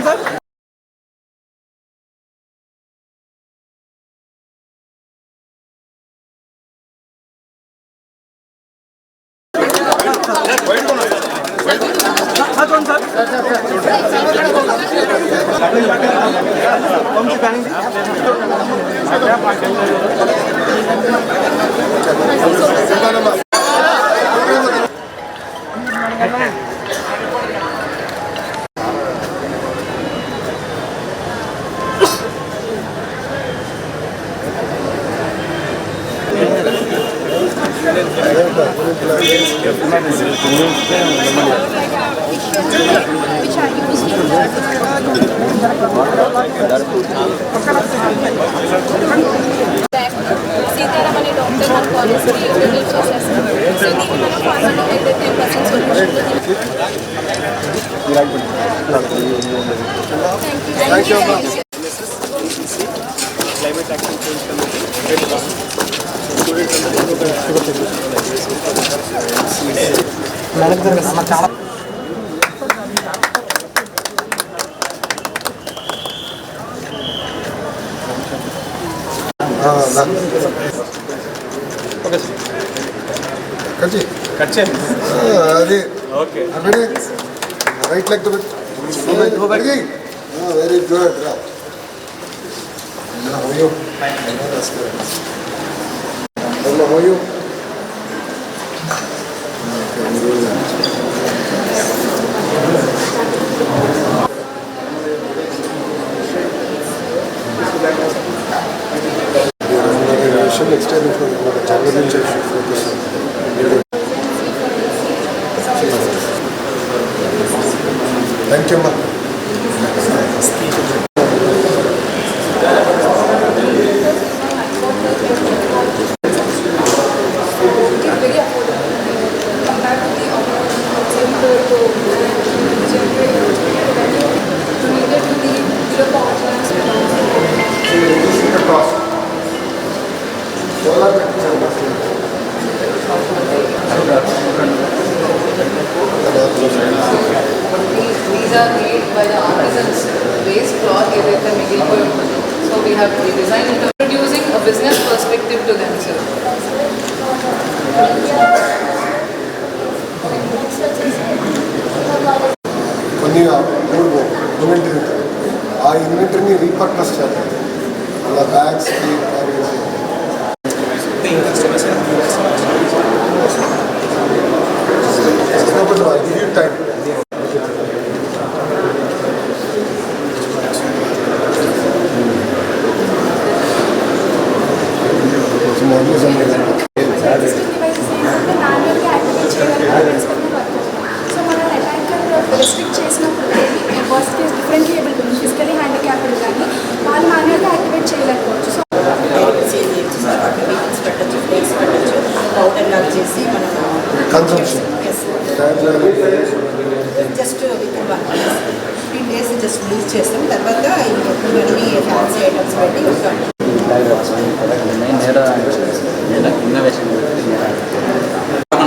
Sir Sitaram అనే doctor మన కాలేజ్కి డొనేట్ చేసేస్తాం. సో దీన్ని మనం ఫార్మల్ అయితే 10% solution. Thank you. Climate action change cut చేయండి. అది okay. Right leg very good. Next time thank you అమ్మా. These are made by the artisans. Waste cloth ఏదైతే మిగిలిపోయి ఉంటుందో, so we have designed it introducing a business perspective to them. So కొన్ని inventory ఆ ఇన్వెంటరీని repurpose చేయాలి. అలా bags time restrict చేసినప్పుడు first case differently able physically handicapped కానీ వాళ్ళు మాన్యువల్గా యాక్టివేట్ చేయలేకపోవచ్చు. సో పౌడర్ లాగా చేసి మనం జస్ట్ 15 days జస్ట్ రిలీజ్ చేస్తాం. తర్వాత ఇవన్నీ ఫ్యాన్సీ ఐటమ్స్ పెట్టి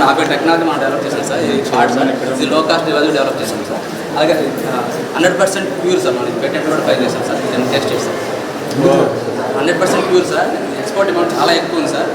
ఆపే టెక్నాలజీ మనం డెవలప్ చేసాం సార్. ఇది ఆర్ట్స్ ఇది లో కాస్ట్ వాల్యూ డెవలప్ చేసాం సార్. అలాగే 100% ప్యూర్ సార్. మనం పేటెంట్ కూడా ఫైల్ చేసాం సార్. నేను టెస్ట్ చేస్తాం. 100% ప్యూర్ సార్. ఎక్స్పోర్ట్ అమౌంట్ చాలా ఎక్కువ ఉంది sir.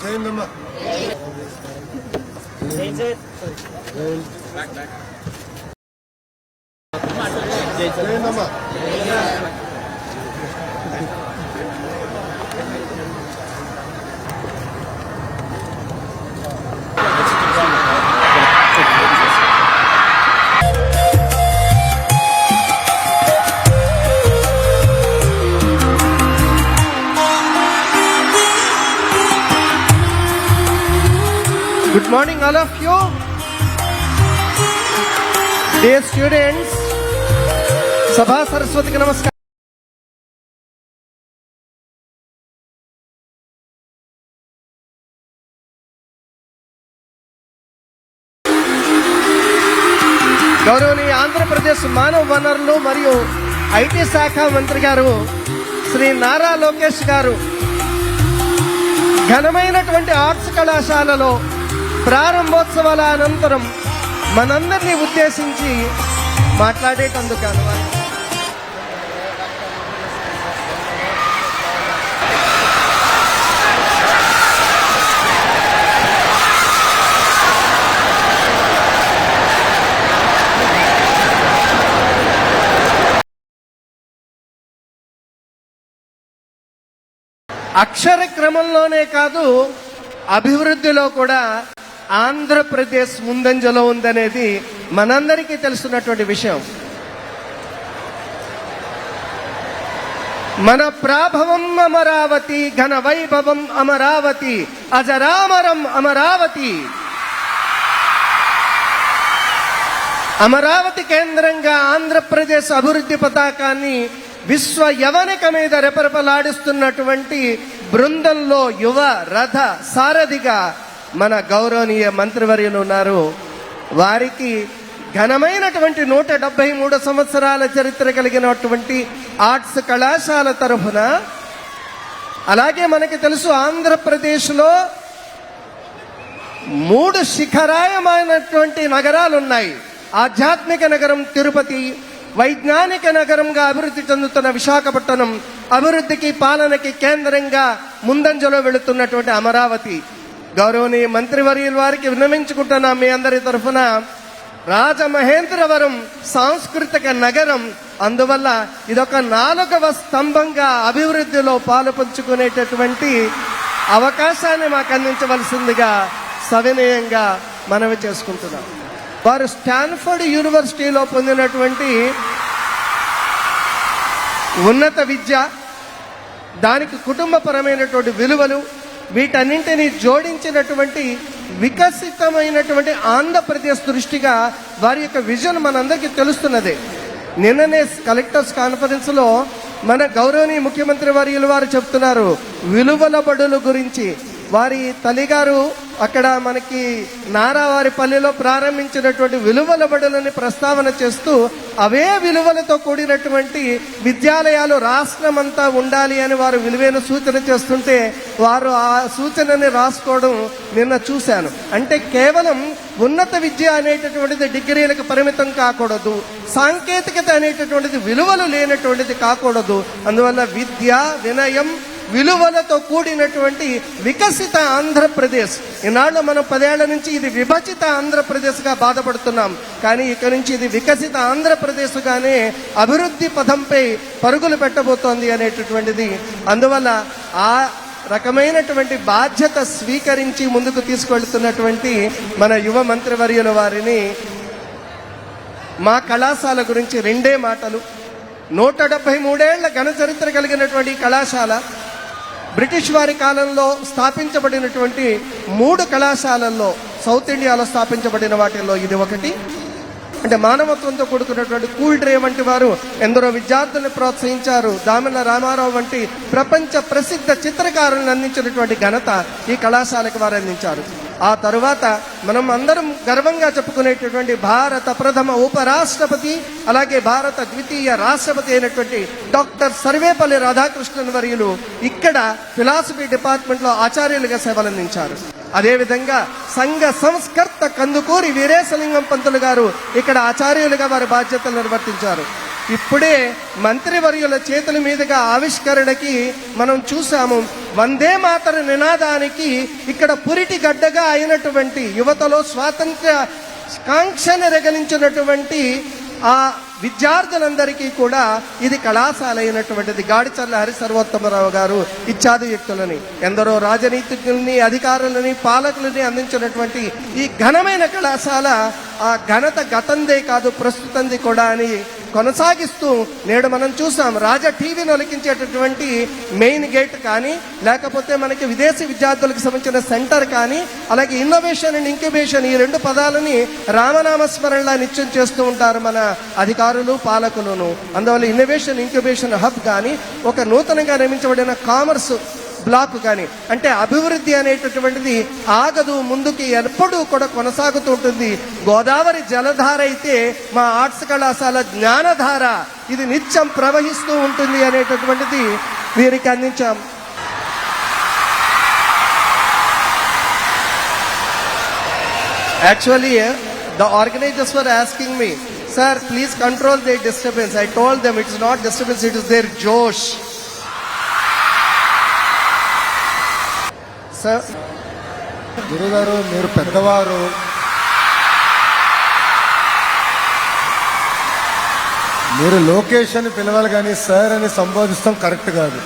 జైందమ్మా. జైందమ్మా. Good morning, all of you. Dear students, Sabha Saraswati ki namaskar. గౌరవనీయ ఆంధ్రప్రదేశ్ మానవ వనరులు మరియు ఐటీ శాఖ మంత్రి గారు శ్రీ నారా లోకేష్ గారు ఘనమైనటువంటి ఆర్ట్స్ కళాశాలలో ప్రారంభోత్సవాల అనంతరం మనందరినీ ఉద్దేశించి మాట్లాడేటందుకు అక్షర క్రమంలోనే కాదు అభివృద్ధిలో కూడా ఆంధ్రప్రదేశ్ ముందంజలో ఉందనేది మనందరికీ తెలుసున్నటువంటి విషయం. మన ప్రాభవం అమరావతి, ఘన వైభవం అమరావతి, అజరామరం అమరావతి. అమరావతి కేంద్రంగా ఆంధ్రప్రదేశ్ అభివృద్ధి పతాకాన్ని విశ్వ యవనిక మీద రెపరెపలాడిస్తున్నటువంటి బృందంలో యువ రథ సారథిగా మన గౌరవనీయ మంత్రివర్యులు ఉన్నారు. వారికి ఘనమైనటువంటి 173 సంవత్సరాల చరిత్ర కలిగినటువంటి ఆర్ట్స్ కళాశాల తరఫున, అలాగే మనకి తెలుసు ఆంధ్రప్రదేశ్లో 3 శిఖరాయమైనటువంటి నగరాలు ఉన్నాయి. ఆధ్యాత్మిక నగరం తిరుపతి, వైజ్ఞానిక నగరంగా అభివృద్ధి చెందుతున్న విశాఖపట్నం, అభివృద్ధికి పాలనకి కేంద్రంగా ముందంజలో వెళుతున్నటువంటి అమరావతి. గౌరవనీయ మంత్రివర్యుల వారికి విన్నవించుకుంటున్నా మీ అందరి తరఫున, రాజమహేంద్రవరం సాంస్కృతిక నగరం, అందువల్ల ఇదొక 4వ స్తంభంగా అభివృద్ధిలో పాలు పంచుకునేటటువంటి అవకాశాన్ని మాకు అందించవలసిందిగా సవినయంగా మనవి చేసుకుంటున్నాం. వారు స్టాన్ఫర్డ్ యూనివర్సిటీలో పొందినటువంటి ఉన్నత విద్య, దానికి కుటుంబపరమైనటువంటి విలువలు, వీటన్నింటినీ జోడించినటువంటి వికసితమైనటువంటి ఆంధ్రప్రదేశ్ దృష్టిగా వారి యొక్క విజన్ మనందరికీ తెలుస్తున్నదే. నిన్ననే కలెక్టర్స్ కాన్ఫరెన్స్ లో మన గౌరవనీయ ముఖ్యమంత్రి వర్యులు వారు చెప్తున్నారు విలువల బడుల గురించి. వారి తల్లిగారు అక్కడ మనకి నారావారిపల్లిలో ప్రారంభించినటువంటి విలువల బడులని ప్రస్తావన చేస్తూ, అవే విలువలతో కూడినటువంటి విద్యాలయాలు రాష్ట్రమంతా ఉండాలి అని వారు విలువైన సూచన చేస్తుంటే, వారు ఆ సూచనని రాసుకోవడం నిన్న చూశాను. అంటే కేవలం ఉన్నత విద్య అనేటటువంటిది డిగ్రీలకు పరిమితం కాకూడదు, సాంకేతికత అనేటటువంటిది విలువలు లేనటువంటిది కాకూడదు. అందువల్ల విద్య, వినయం, విలువలతో కూడినటువంటి వికసిత ఆంధ్రప్రదేశ్. ఈనాడు మనం 10 ఏళ్ల నుంచి ఇది విభజిత ఆంధ్రప్రదేశ్గా బాధపడుతున్నాం, కానీ ఇక నుంచి ఇది వికసిత ఆంధ్రప్రదేశ్గానే అభివృద్ధి పథంపై పరుగులు పెట్టబోతోంది అనేటటువంటిది. అందువల్ల ఆ రకమైనటువంటి బాధ్యత స్వీకరించి ముందుకు తీసుకెళ్తున్నటువంటి మన యువ మంత్రివర్యుల వారిని మా కళాశాల గురించి 2 మాటలు. 173 ఏళ్ల ఘన చరిత్ర కలిగినటువంటి కళాశాల బ్రిటిష్ వారి కాలంలో స్థాపించబడినటువంటి 3 కళాశాలల్లో సౌత్ ఇండియాలో స్థాపించబడిన వాటిల్లో ఇది ఒకటి. అంటే మానవత్వంతో కూడుకున్నటువంటి కూల్ డ్రే వంటి వారు ఎందరో విద్యార్థులను ప్రోత్సహించారు. దామన రామారావు వంటి ప్రపంచ ప్రసిద్ధ చిత్రకారులను అందించినటువంటి ఘనత ఈ కళాశాలకు వారు అందించారు. ఆ తరువాత మనం అందరం గర్వంగా చెప్పుకునేటటువంటి భారత ప్రథమ ఉపరాష్ట్రపతి, అలాగే భారత ద్వితీయ రాష్ట్రపతి అయినటువంటి డాక్టర్ సర్వేపల్లి రాధాకృష్ణన్ వర్యులు ఇక్కడ ఫిలాసఫీ డిపార్ట్మెంట్లో ఆచార్యులుగా సేవలందించారు. అదేవిధంగా సంఘ సంస్కర్త కందుకూరి వీరేశలింగం పంతులు గారు ఇక్కడ ఆచార్యులుగా వారి బాధ్యతలు నిర్వర్తించారు. ఇప్పుడే మంత్రివర్యుల చేతుల మీదుగా ఆవిష్కరణకి మనం చూసాము వందే మాతర నినాదానికి ఇక్కడ పురిటి గడ్డగా అయినటువంటి యువతలో స్వాతంత్ర్య కాంక్షను రగిలించినటువంటి ఆ విద్యార్థులందరికీ కూడా ఇది కళాశాల అయినటువంటిది. గాడిచర్ల హరి సర్వోత్తమరావు గారు ఇత్యాది వ్యక్తులని, ఎందరో రాజనీతిజ్ఞుల్ని, అధికారులని, పాలకులని అందించినటువంటి ఈ ఘనమైన కళాశాల ఆ ఘనత గతందే కాదు ప్రస్తుతంది కూడా అని కొనసాగిస్తూ నేడు మనం చూసాం రాజ టీవీని ఒలికించేటటువంటి మెయిన్ గేట్ కానీ, లేకపోతే మనకి విదేశీ విద్యార్థులకు సంబంధించిన సెంటర్ కానీ, అలాగే ఇన్నోవేషన్ అండ్ ఇంక్యుబేషన్ ఈ రెండు పదాలని రామనామస్మరణలా నిత్యం చేస్తూ ఉంటారు మన అధికారులు పాలకులను. అందువల్ల ఇన్నోవేషన్ ఇంక్యుబేషన్ హబ్ కానీ, ఒక నూతనంగా నిర్మించబడిన కామర్స్ బ్లాక్ కానీ, అంటే అభివృద్ధి అనేటటువంటిది ఆగదు, ముందుకి ఎప్పుడూ కూడా కొనసాగుతూ ఉంటుంది. గోదావరి జలధార అయితే మా ఆర్ట్స్ కళాశాల జ్ఞానధార, ఇది నిత్యం ప్రవహిస్తూ ఉంటుంది అనేటటువంటిది వీరికి అందించాం. Actually, the organizers were asking me, sir, please control their disturbance. I told them it's not disturbance, it is their josh. Sir, గురుగారు మీరు పెద్దవారు, మీరు లోకేష్ అని పిలవాలి కానీ సార్ అని సంబోధిస్తాం కరెక్ట్ కాదు.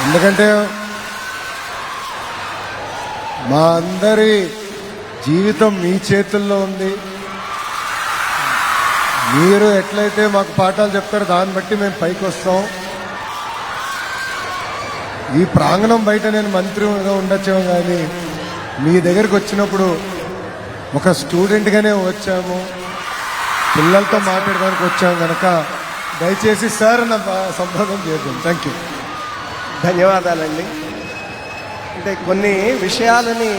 ఎందుకంటే మా అందరి జీవితం మీ చేతుల్లో ఉంది. మీరు ఎట్లయితే మాకు పాఠాలు చెప్తారో దాన్ని బట్టి మేము పైకి వస్తాం. ఈ ప్రాంగణం బయట నేను మంత్రిగా ఉండొచ్చాము కానీ మీ దగ్గరికి వచ్చినప్పుడు ఒక స్టూడెంట్గానే వచ్చాము, పిల్లలతో మాట్లాడడానికి వచ్చాము కనుక దయచేసి సార్ అన్న సంబోధన చేద్దాం. Thank you. ధన్యవాదాలండి. అంటే కొన్ని విషయాలని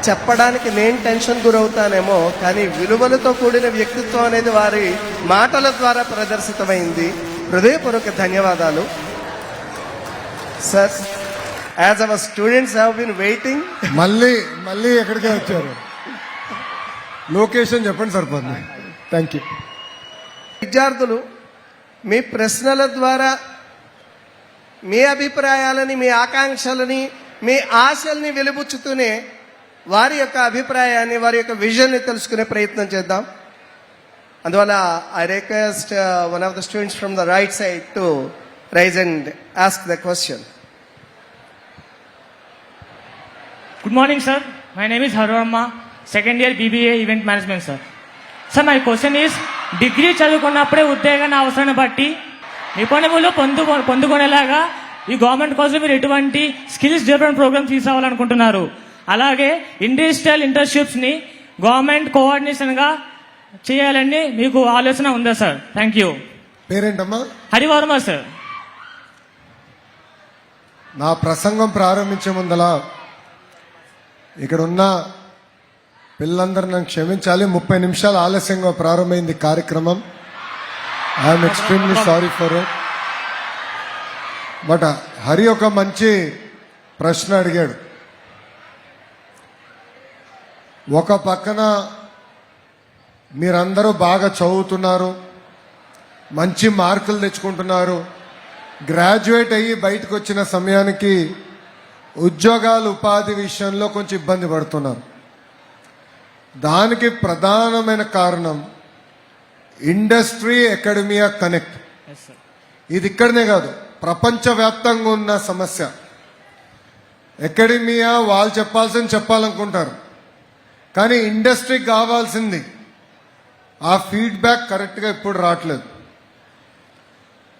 చెప్పడానికి నేను టెన్షన్ గురవుతానేమో, కానీ విలువలతో కూడిన వ్యక్తిత్వం అనేది వారి మాటల ద్వారా ప్రదర్శితమైంది. హృదయపూర్వక ధన్యవాదాలు. Sir, as our students have been waiting. మళ్ళీ ఎక్కడికే వచ్చారు? లొకేషన్ చెప్పండి సరిపోతుంది. Thank you. విద్యార్థులు మీ ప్రశ్నల ద్వారా మీ అభిప్రాయాలని, మీ ఆకాంక్షలని, మీ ఆశల్ని వెలిబుచ్చుతూనే వారి యొక్క అభిప్రాయాన్ని, వారి యొక్క విజన్ని తెలుసుకునే ప్రయత్నం చేద్దాం. అందువల్ల I request one of the students from the right side to raise and ask the question. Good morning, sir. My name is Harvarma, second year BBA Event Management, sir. Sir, my question is, degree చదువుకున్నప్పుడే ఉద్యోగాన్ని అవసరాన్ని బట్టి నిపుణులు పొందుకునేలాగా ఈ government కోసం మీరు ఎటువంటి skills development program తీసుకురావాలనుకుంటున్నారు? అలాగే ఇండస్ట్రియల్ ఇంటర్న్షిప్స్ ని గవర్నమెంట్ కోఆర్డినేషన్ గా చేయాలని మీకు ఆలోచన ఉందా సార్? Thank you. పేరేంటమ్మా? హరివర్మ సార్. నా ప్రసంగం ప్రారంభించే ముందలా ఇక్కడ ఉన్న పిల్లలందరూ నన్ను క్షమించాలి. 30 నిమిషాలు ఆలస్యంగా ప్రారంభమైంది కార్యక్రమం. I'm extremely sorry for it. But Hari ఒక మంచి ప్రశ్న అడిగాడు. ఒక పక్కన మీరందరూ బాగా చదువుతున్నారు, మంచి మార్కులు తెచ్చుకుంటున్నారు, గ్రాడ్యుయేట్ అయ్యి బయటకు వచ్చిన సమయానికి ఉద్యోగాలు ఉపాధి విషయంలో కొంచెం ఇబ్బంది పడుతున్నారు. దానికి ప్రధానమైన కారణం ఇండస్ట్రీ అకాడమియా కనెక్ట్. ఇది ఇక్కడనే కాదు, ప్రపంచవ్యాప్తంగా ఉన్న సమస్య. అకాడమియా వాళ్ళు చెప్పాల్సింది చెప్పాలనుకుంటారు, కానీ ఇండస్ట్రీకి కావాల్సింది ఆ ఫీడ్బ్యాక్ కరెక్ట్గా ఇప్పుడు రావట్లేదు.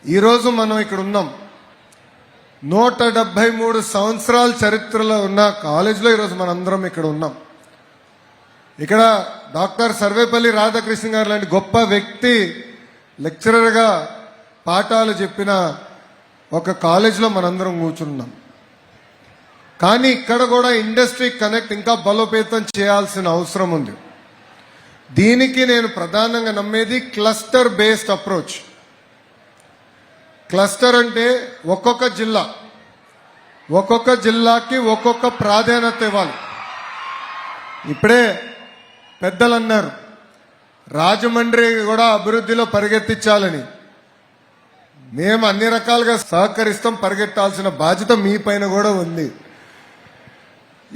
ఈరోజు మనం ఇక్కడ ఉన్నాం, 173 సంవత్సరాల చరిత్రలో ఉన్న కాలేజీలో ఈరోజు మనందరం ఇక్కడ ఉన్నాం. ఇక్కడ డాక్టర్ సర్వేపల్లి రాధాకృష్ణ గారు లాంటి గొప్ప వ్యక్తి లెక్చరర్గా పాఠాలు చెప్పిన ఒక కాలేజీలో మనందరం కూర్చున్నాం. కానీ ఇక్కడ కూడా ఇండస్ట్రీ కనెక్ట్ ఇంకా బలోపేతం చేయాల్సిన అవసరం ఉంది. దీనికి నేను ప్రధానంగా నమ్మేది క్లస్టర్ బేస్డ్ అప్రోచ్. క్లస్టర్ అంటే ఒక్కొక్క జిల్లాకి ఒక్కొక్క ప్రాధాన్యత ఇవ్వాలి. ఇప్పుడే పెద్దలు అన్నారు రాజమండ్రి కూడా అభివృద్ధిలో పరిగెత్తించాలని. మేము అన్ని రకాలుగా సహకరిస్తాం, పరిగెత్తాల్సిన బాధ్యత మీ పైన కూడా ఉంది.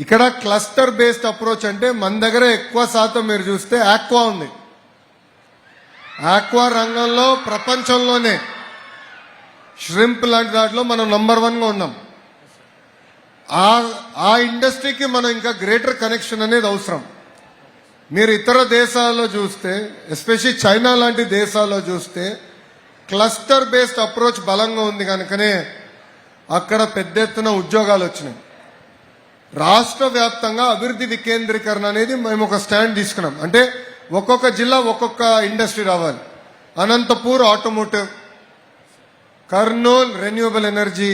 ఇక్కడ క్లస్టర్ బేస్డ్ అప్రోచ్ అంటే మన దగ్గర ఎక్కువ శాతం మీరు చూస్తే ఆక్వా ఉంది. ఆక్వా రంగంలో ప్రపంచంలోనే ష్రింప్ లాంటి దాంట్లో మనం నంబర్ 1గా ఉన్నాం. ఆ ఇండస్ట్రీకి మనం ఇంకా గ్రేటర్ కనెక్షన్ అనేది అవసరం. మీరు ఇతర దేశాల్లో చూస్తే, ఎస్పెషల్లీ చైనా లాంటి దేశాల్లో చూస్తే క్లస్టర్ బేస్డ్ అప్రోచ్ బలంగా ఉంది కనుకనే అక్కడ పెద్ద ఎత్తున ఉద్యోగాలు వచ్చినాయి. రాష్ట్ర వ్యాప్తంగా అభివృద్ధి వికేంద్రీకరణ అనేది మేము ఒక స్టాండ్ తీసుకున్నాం. అంటే ఒక్కొక్క జిల్లా ఒక్కొక్క ఇండస్ట్రీ రావాలి. Anantapur automotive, Kurnool renewable energy,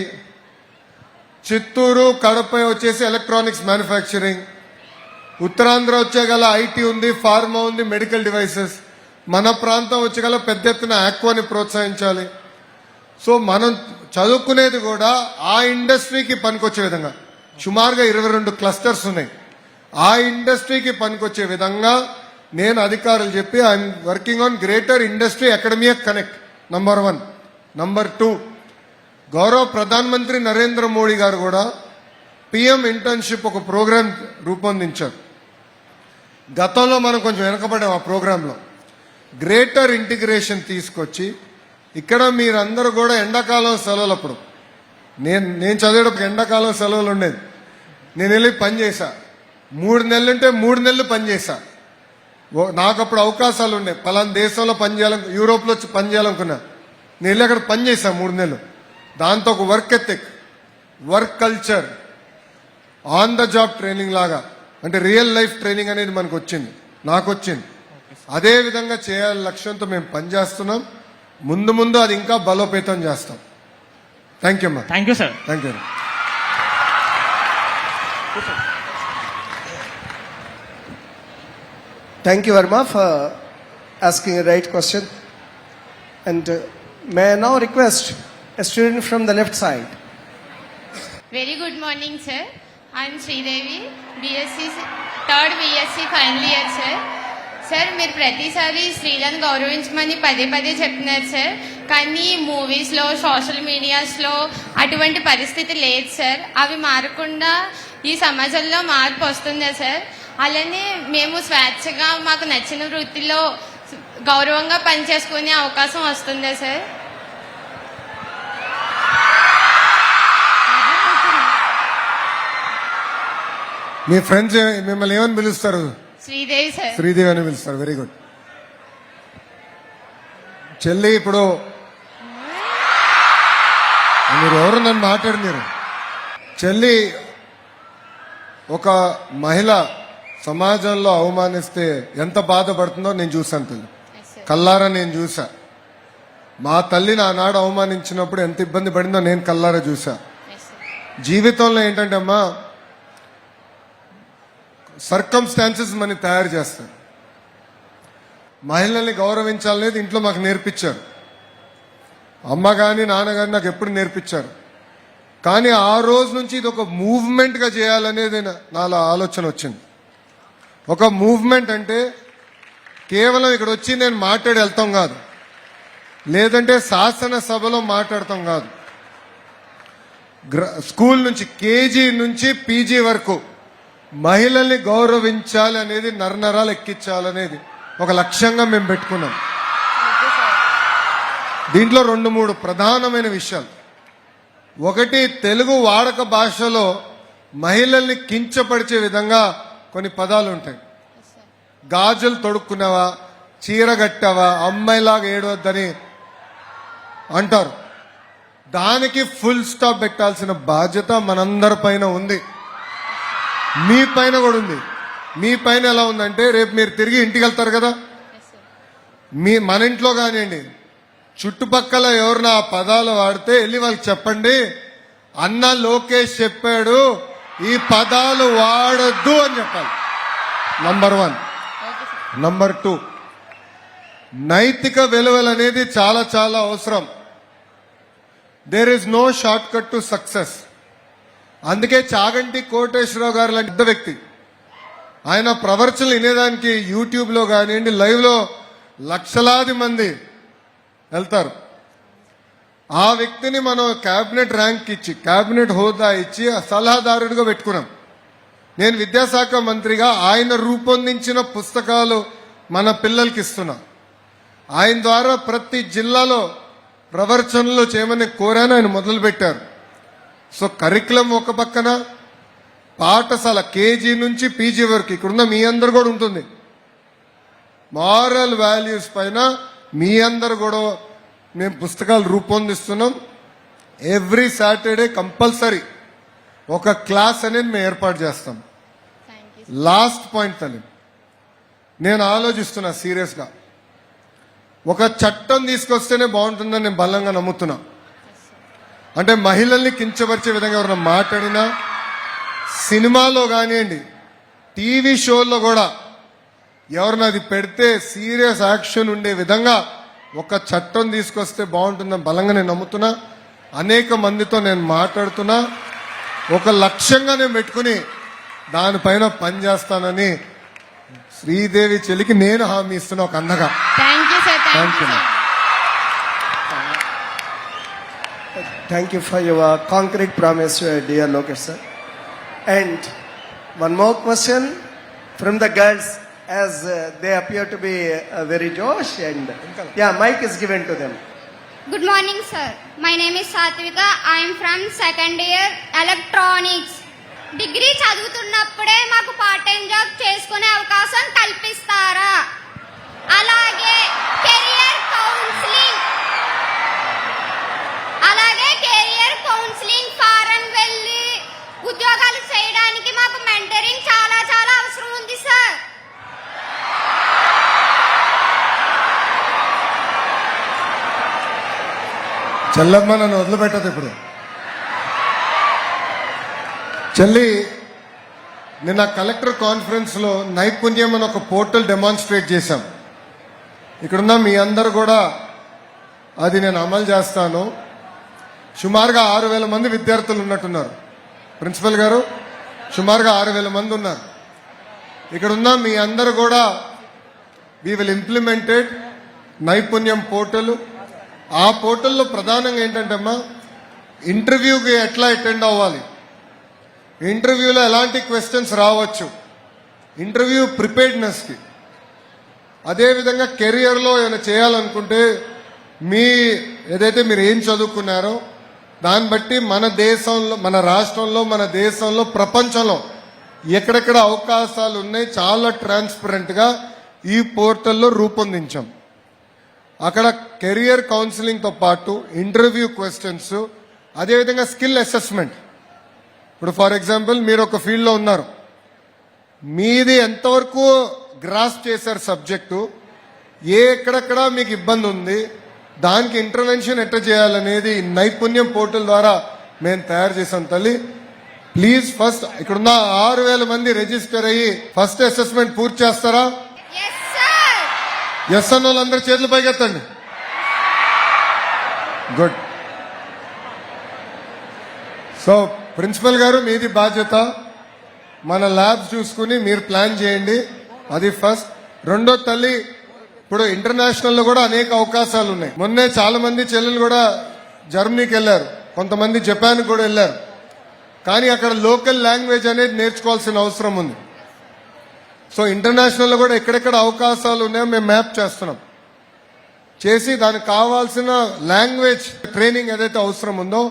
Chittoor Kadapa వచ్చేసి ఎలక్ట్రానిక్స్ మ్యానుఫ్యాక్చరింగ్, ఉత్తరాంధ్ర వచ్చేగల ఐటీ ఉంది, ఫార్మా ఉంది, మెడికల్ డివైసెస్. మన ప్రాంతం వచ్చేగల పెద్ద ఎత్తున ఆక్వాని ప్రోత్సహించాలి. సో మనం చదువుకునేది కూడా ఆ ఇండస్ట్రీకి పనికొచ్చే విధంగా సుమారుగా 22 క్లస్టర్స్ ఉన్నాయి. ఆ ఇండస్ట్రీకి పనికొచ్చే విధంగా నేను అధికారులు చెప్పి I'm working on greater industry academic connect number 1. Number 2, గౌరవ ప్రధానమంత్రి నరేంద్ర మోడీ గారు కూడా పిఎం ఇంటర్న్షిప్ ఒక ప్రోగ్రాం రూపొందించారు. గతంలో మనం కొంచెం వెనకబడ్డాం ఆ ప్రోగ్రాంలో. గ్రేటర్ ఇంటిగ్రేషన్ తీసుకొచ్చి ఇక్కడ మీరందరూ కూడా ఎండాకాలం సెలవులప్పుడు, నేను చదివేటప్పుడు ఎండాకాలం సెలవులు ఉండేది. నేను వెళ్ళి పని చేశా. 3 నెలలుంటే 3 నెలలు పని చేశా. నాకు అప్పుడు అవకాశాలు ఉండే, పలానా దేశంలో పనిచేయాలని, యూరోప్లో వచ్చి పని చేయాలనుకున్నా. నేను వెళ్ళి అక్కడ పని చేశా 3 నెలలు. దాంతో ఒక work ethic, work culture, on the job training లాగా, అంటే రియల్ లైఫ్ ట్రైనింగ్ అనేది మనకు వచ్చింది, నాకు వచ్చింది. అదే విధంగా చేయాలని లక్ష్యంతో మేము పనిచేస్తున్నాం. ముందు ముందు అది ఇంకా బలోపేతం చేస్తాం. థ్యాంక్ యూ అమ్మా. Thank you sir. Thank you. Thank you, Verma, for asking a right question. And may I now request a student from the left side. Very good morning, sir. I am Sridevi, BSc, third BSc final year, sir. Sir మీరు ప్రతిసారి స్త్రీలను గౌరవించమని పదే పదే చెప్తున్నారు sir, కానీ మూవీస్లో social మీడియాస్లో అటువంటి పరిస్థితి లేదు సార్. అవి మారకుండా ఈ సమాజంలో మార్పు వస్తుందా సార్? అలానే మేము స్వేచ్ఛగా మాకు నచ్చిన వృత్తిలో గౌరవంగా పనిచేసుకునే అవకాశం వస్తుందా సార్? మీ ఫ్రెండ్స్ మిమ్మల్ని ఏమని పిలుస్తారు? శ్రీదేవి సార్. శ్రీదేవి అని పిలుస్తారు. Very good. చెల్లి, ఇప్పుడు మీరు ఎవరు నన్ను మాట్లాడినారు? చెల్లి, ఒక మహిళ సమాజంలో అవమానిస్తే ఎంత బాధపడుతుందో నేను చూసాను తల్లి, కల్లారా నేను చూసా. మా తల్లిని ఆనాడు అవమానించినప్పుడు ఎంత ఇబ్బంది పడిందో నేను కల్లారా చూసా. జీవితంలో ఏంటంటే అమ్మా, సర్కమ్స్టాన్సెస్ మనని తయారు చేస్తాయి. మహిళల్ని గౌరవించాలనేది ఇంట్లో మాకు నేర్పించారు. అమ్మ కానీ నాన్న కానీ నాకు ఎప్పుడు నేర్పించారు. కానీ ఆ రోజు నుంచి ఇది ఒక మూవ్మెంట్గా చేయాలనేది నాలో ఆలోచన వచ్చింది. ఒక మూవ్మెంట్ అంటే కేవలం ఇక్కడ వచ్చి నేను మాట్లాడి వెళ్తాం కాదు, లేదంటే శాసనసభలో మాట్లాడతాం కాదు. స్కూల్ నుంచి కేజీ నుంచి పీజీ వరకు మహిళల్ని గౌరవించాలి అనేది, నరనరాలు ఎక్కించాలనేది ఒక లక్ష్యంగా మేము పెట్టుకున్నాం. దీంట్లో 2-3 ప్రధానమైన విషయాలు. ఒకటి, తెలుగు వాడక భాషలో మహిళల్ని కించపరిచే విధంగా కొన్ని పదాలు ఉంటాయి. గాజులు తొడుక్కున్నావా, చీర కట్టావా, అమ్మాయిలాగా ఏడవద్దని అంటారు. దానికి ఫుల్ స్టాప్ పెట్టాల్సిన బాధ్యత మనందరి పైన ఉంది, మీ పైన కూడా ఉంది. మీ పైన ఎలా ఉందంటే, రేపు మీరు తిరిగి ఇంటికి వెళ్తారు కదా, మన ఇంట్లో కానివ్వండి, చుట్టుపక్కల ఎవరిన ఆ పదాలు వాడితే వెళ్ళి వాళ్ళకి చెప్పండి, అన్న లోకేష్ చెప్పాడు ఈ పదాలు వాడొద్దు అని చెప్పాలి. నంబర్ 1. నంబర్ 2, నైతిక విలువలు అనేది చాలా చాలా అవసరం. There is no shortcut to success. అందుకే చాగంటి కోటేశ్వరరావు గారు లాంటి పెద్ద వ్యక్తి, ఆయన ప్రవర్చనలు వినేదానికి యూట్యూబ్లో కానివ్వండి, లైవ్లో లక్షలాది మంది వెళ్తారు. ఆ వ్యక్తిని మనం క్యాబినెట్ ర్యాంక్ ఇచ్చి క్యాబినెట్ హోదా ఇచ్చి సలహాదారుడిగా పెట్టుకున్నాం. నేను విద్యాశాఖ మంత్రిగా ఆయన రూపొందించిన పుస్తకాలు మన పిల్లలకి ఇస్తున్నా. ఆయన ద్వారా ప్రతి జిల్లాలో ప్రవర్చనలు చేయమని కోరాను, ఆయన మొదలుపెట్టారు. సో కరికులం ఒక పక్కన, పాఠశాల కేజీ నుంచి పీజీ వరకు ఇక్కడున్న మీ అందరు కూడా ఉంటుంది. మారల్ వాల్యూస్ పైన మీ అందరు కూడా మేము పుస్తకాలు రూపొందిస్తున్నాం. ఎవ్రీ సాటర్డే కంపల్సరీ ఒక క్లాస్ అనేది మేము ఏర్పాటు చేస్తాం. లాస్ట్ పాయింట్ తల్లి, నేను ఆలోచిస్తున్నా సీరియస్గా, ఒక చట్టం తీసుకొస్తేనే బాగుంటుందని నేను బలంగా నమ్ముతున్నా. అంటే మహిళల్ని కించపరిచే విధంగా ఎవరైనా మాట్లాడినా, సినిమాలో కానివ్వండి, టీవీ షోల్లో కూడా ఎవరిని అది పెడితే సీరియస్ యాక్షన్ ఉండే విధంగా ఒక చట్టం తీసుకొస్తే బాగుంటుందని బలంగా నేను నమ్ముతున్నా. అనేక మందితో నేను మాట్లాడుతున్నా. ఒక లక్ష్యంగా నేను పెట్టుకుని దానిపైన పనిచేస్తానని శ్రీదేవి చెల్లికి నేను హామీ ఇస్తున్నా ఒక అన్నగా. Thank you sir. Thank you. Thank you for your concrete promise, dear Lokesh sir. And one more question from the girls, as they appear to be very Josh, and yeah, mic is given to them. Good morning, sir. My name is Satvika. I am from second year electronics. Degree చదువుతున్నప్పుడే మాకు part time job చేసుకునే అవకాశం కల్పిస్తారా? అలాగే career counselling foreign వెళ్ళి ఉద్యోగాలు చేయడానికి మాకు mentoring చాలా చాలా అవసరం ఉంది సార్. చెల్లమ్మ నన్ను వదిలిపెట్టదు ఇప్పుడు. చెల్లి, నిన్న కలెక్టర్ కాన్ఫరెన్స్ లో నైపుణ్యం అని ఒక పోర్టల్ డెమాన్స్ట్రేట్ చేశాం. ఇక్కడున్న మీ అందరు కూడా అది నేను అమలు చేస్తాను. సుమారుగా 6,000 మంది విద్యార్థులు ఉన్నట్టున్నారు. ప్రిన్సిపల్ గారు, సుమారుగా 6,000 మంది ఉన్నారు. ఇక్కడున్న మీ అందరు కూడా వి విల్ ఇంప్లిమెంటెడ్ నైపుణ్యం పోర్టల్. ఆ పోర్టల్లో ప్రధానంగా ఏంటంటే అమ్మా, ఇంటర్వ్యూకి ఎట్లా అటెండ్ అవ్వాలి, ఇంటర్వ్యూలో ఎలాంటి క్వశ్చన్స్ రావచ్చు, ఇంటర్వ్యూ ప్రిపేర్డ్నెస్కి, అదేవిధంగా కెరియర్లో ఏమైనా చేయాలనుకుంటే మీ ఏదైతే మీరు ఏం చదువుకున్నారో దాన్ని బట్టి మన దేశంలో, మన రాష్ట్రంలో, మన దేశంలో, ప్రపంచంలో ఎక్కడెక్కడ అవకాశాలు ఉన్నాయి చాలా ట్రాన్స్పరెంట్గా ఈ పోర్టల్లో రూపొందించాం. అక్కడ కెరియర్ కౌన్సిలింగ్తో పాటు ఇంటర్వ్యూ క్వశ్చన్స్, అదేవిధంగా స్కిల్ అసెస్మెంట్. ఇప్పుడు ఫర్ ఎగ్జాంపుల్ మీరు ఒక ఫీల్డ్లో ఉన్నారు, మీది ఎంతవరకు గ్రాస్ చేశారు సబ్జెక్టు, ఎక్కడెక్కడ మీకు ఇబ్బంది ఉంది, దానికి ఇంటర్వెన్షన్ ఎట్లా చేయాలనేది నైపుణ్యం పోర్టల్ ద్వారా మేము తయారు చేసాం. తల్లి ప్లీజ్ ఫస్ట్ ఇక్కడున్న 6,000 మంది రిజిస్టర్ అయ్యి ఫస్ట్ అసెస్మెంట్ పూర్తి చేస్తారా? ఎస్ అన్న వాళ్ళందరూ చేతులు పైకెత్తండి. గుడ్. సో ప్రిన్సిపల్ గారు, మీది బాధ్యత. మన ల్యాబ్స్ చూసుకుని మీరు ప్లాన్ చేయండి. అది ఫస్ట్. రెండో తల్లి, ఇప్పుడు ఇంటర్నేషనల్ లో కూడా అనేక అవకాశాలు ఉన్నాయి. మొన్నే చాలా మంది చెల్లెలు కూడా జర్మనీకి వెళ్ళారు, కొంతమంది జపాన్ కూడా వెళ్ళారు. కానీ అక్కడ లోకల్ లాంగ్వేజ్ అనేది నేర్చుకోవాల్సిన అవసరం ఉంది. సో ఇంటర్నేషనల్ లో కూడా ఎక్కడెక్కడ అవకాశాలు ఉన్నాయో మేము మ్యాప్ చేస్తున్నాం. చేసి దానికి కావాల్సిన లాంగ్వేజ్ ట్రైనింగ్ ఏదైతే అవసరం ఉందో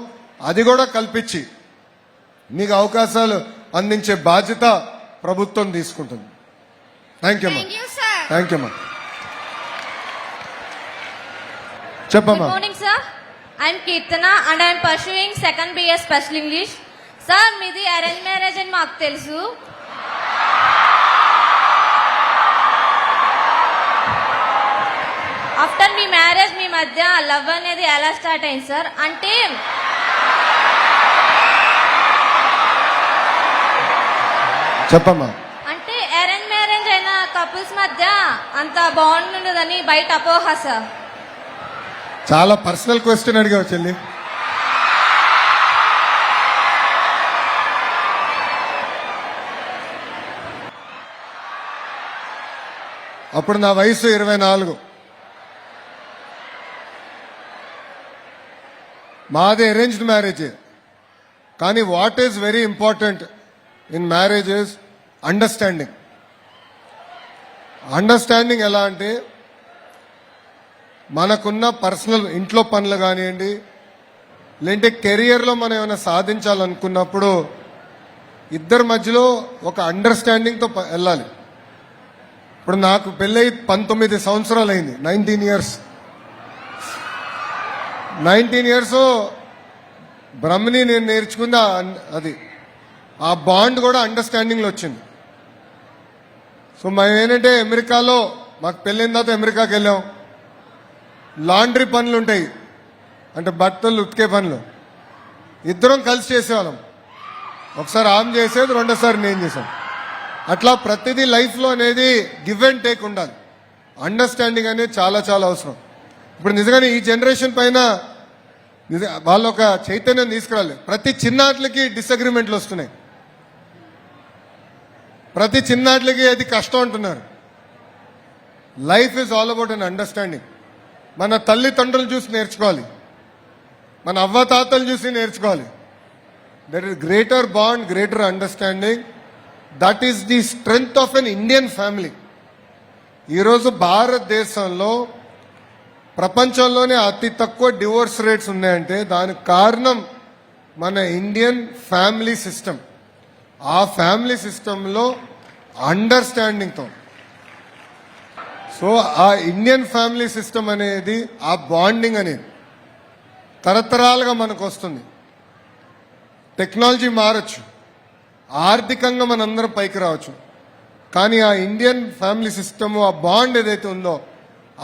అది కూడా కల్పించి మీకు అవకాశాలు అందించే బాధ్యత ప్రభుత్వం తీసుకుంటుంది. థ్యాంక్ యూ అమ్మా. థ్యాంక్ యూ అమ్మా. చెప్పమ్మా. Good morning, sir. I'm Kirtana and I'm pursuing second BS Special English. Sir, మీది అరేంజ్ మ్యారేజ్ అని మాకు తెలుసు. ఆఫ్టర్ మీ మ్యారేజ్ మీ మధ్య లవ్ అనేది ఎలా స్టార్ట్ అయింది సార్? అంటే చెప్పమ్మా. అంటే అరేంజ్ మ్యారేజ్ అయిన కపుల్స్ మధ్య అంత బాండ్ ఉండదని బయట అపోహ సార్. చాలా పర్సనల్ క్వశ్చన్ అడిగావు చెల్లి. అప్పుడు నా వయసు 24. మాది అరేంజ్డ్ మ్యారేజ్. కానీ what is very important in marriage is understanding. Understanding ఎలా అంటే మనకున్న పర్సనల్ ఇంట్లో పనులు కానివ్వండి, లేదంటే కెరియర్లో మనం ఏమైనా సాధించాలనుకున్నప్పుడు ఇద్దరి మధ్యలో ఒక అండర్స్టాండింగ్తో వెళ్ళాలి. ఇప్పుడు నాకు పెళ్ళై 19 సంవత్సరాలు అయింది, 19 ఇయర్స్. బ్రహ్మని నేను నేర్చుకుంది అది ఆ బాండ్ కూడా అండర్స్టాండింగ్లో వచ్చింది. సో మేము ఏంటంటే అమెరికాలో మాకు పెళ్ళైన తర్వాత అమెరికాకి వెళ్ళాం. లాండ్రీ పనులు ఉంటాయి, అంటే బట్టలు ఉతికే పనులు ఇద్దరం కలిసి చేసేవాళ్ళం. ఒకసారి ఆమె చేసేది, రెండోసారి నేను చేశాను. అట్లా ప్రతిదీ లైఫ్లో అనేది గివ్ అండ్ టేక్ ఉండాలి. అండర్స్టాండింగ్ అనేది చాలా చాలా అవసరం. ఇప్పుడు నిజంగానే ఈ జనరేషన్ పైన వాళ్ళు ఒక చైతన్యం తీసుకురాలి. ప్రతి చిన్నాట్లకి డిసగ్రిమెంట్లు వస్తున్నాయి, ప్రతి చిన్నాట్లకి అది కష్టం అంటున్నారు. Life is all about an understanding. మన తల్లిదండ్రులు చూసి నేర్చుకోవాలి, మన అవ్వతాతలు చూసి నేర్చుకోవాలి. That is greater bond, greater understanding. That is the strength of an Indian family. ఈరోజు భారతదేశంలో ప్రపంచంలోనే అతి తక్కువ డివోర్స్ రేట్స్ ఉన్నాయంటే దానికి కారణం మన ఇండియన్ ఫ్యామిలీ సిస్టమ్. ఆ ఫ్యామిలీ సిస్టంలో అండర్స్టాండింగ్తో, సో ఆ ఇండియన్ ఫ్యామిలీ సిస్టమ్ అనేది, ఆ బాండింగ్ అనేది తరతరాలుగా మనకు వస్తుంది. టెక్నాలజీ మారచ్చు, ఆర్థికంగా మనందరం పైకి రావచ్చు, కానీ ఆ ఇండియన్ ఫ్యామిలీ సిస్టమ్, ఆ బాండ్ ఏదైతే ఉందో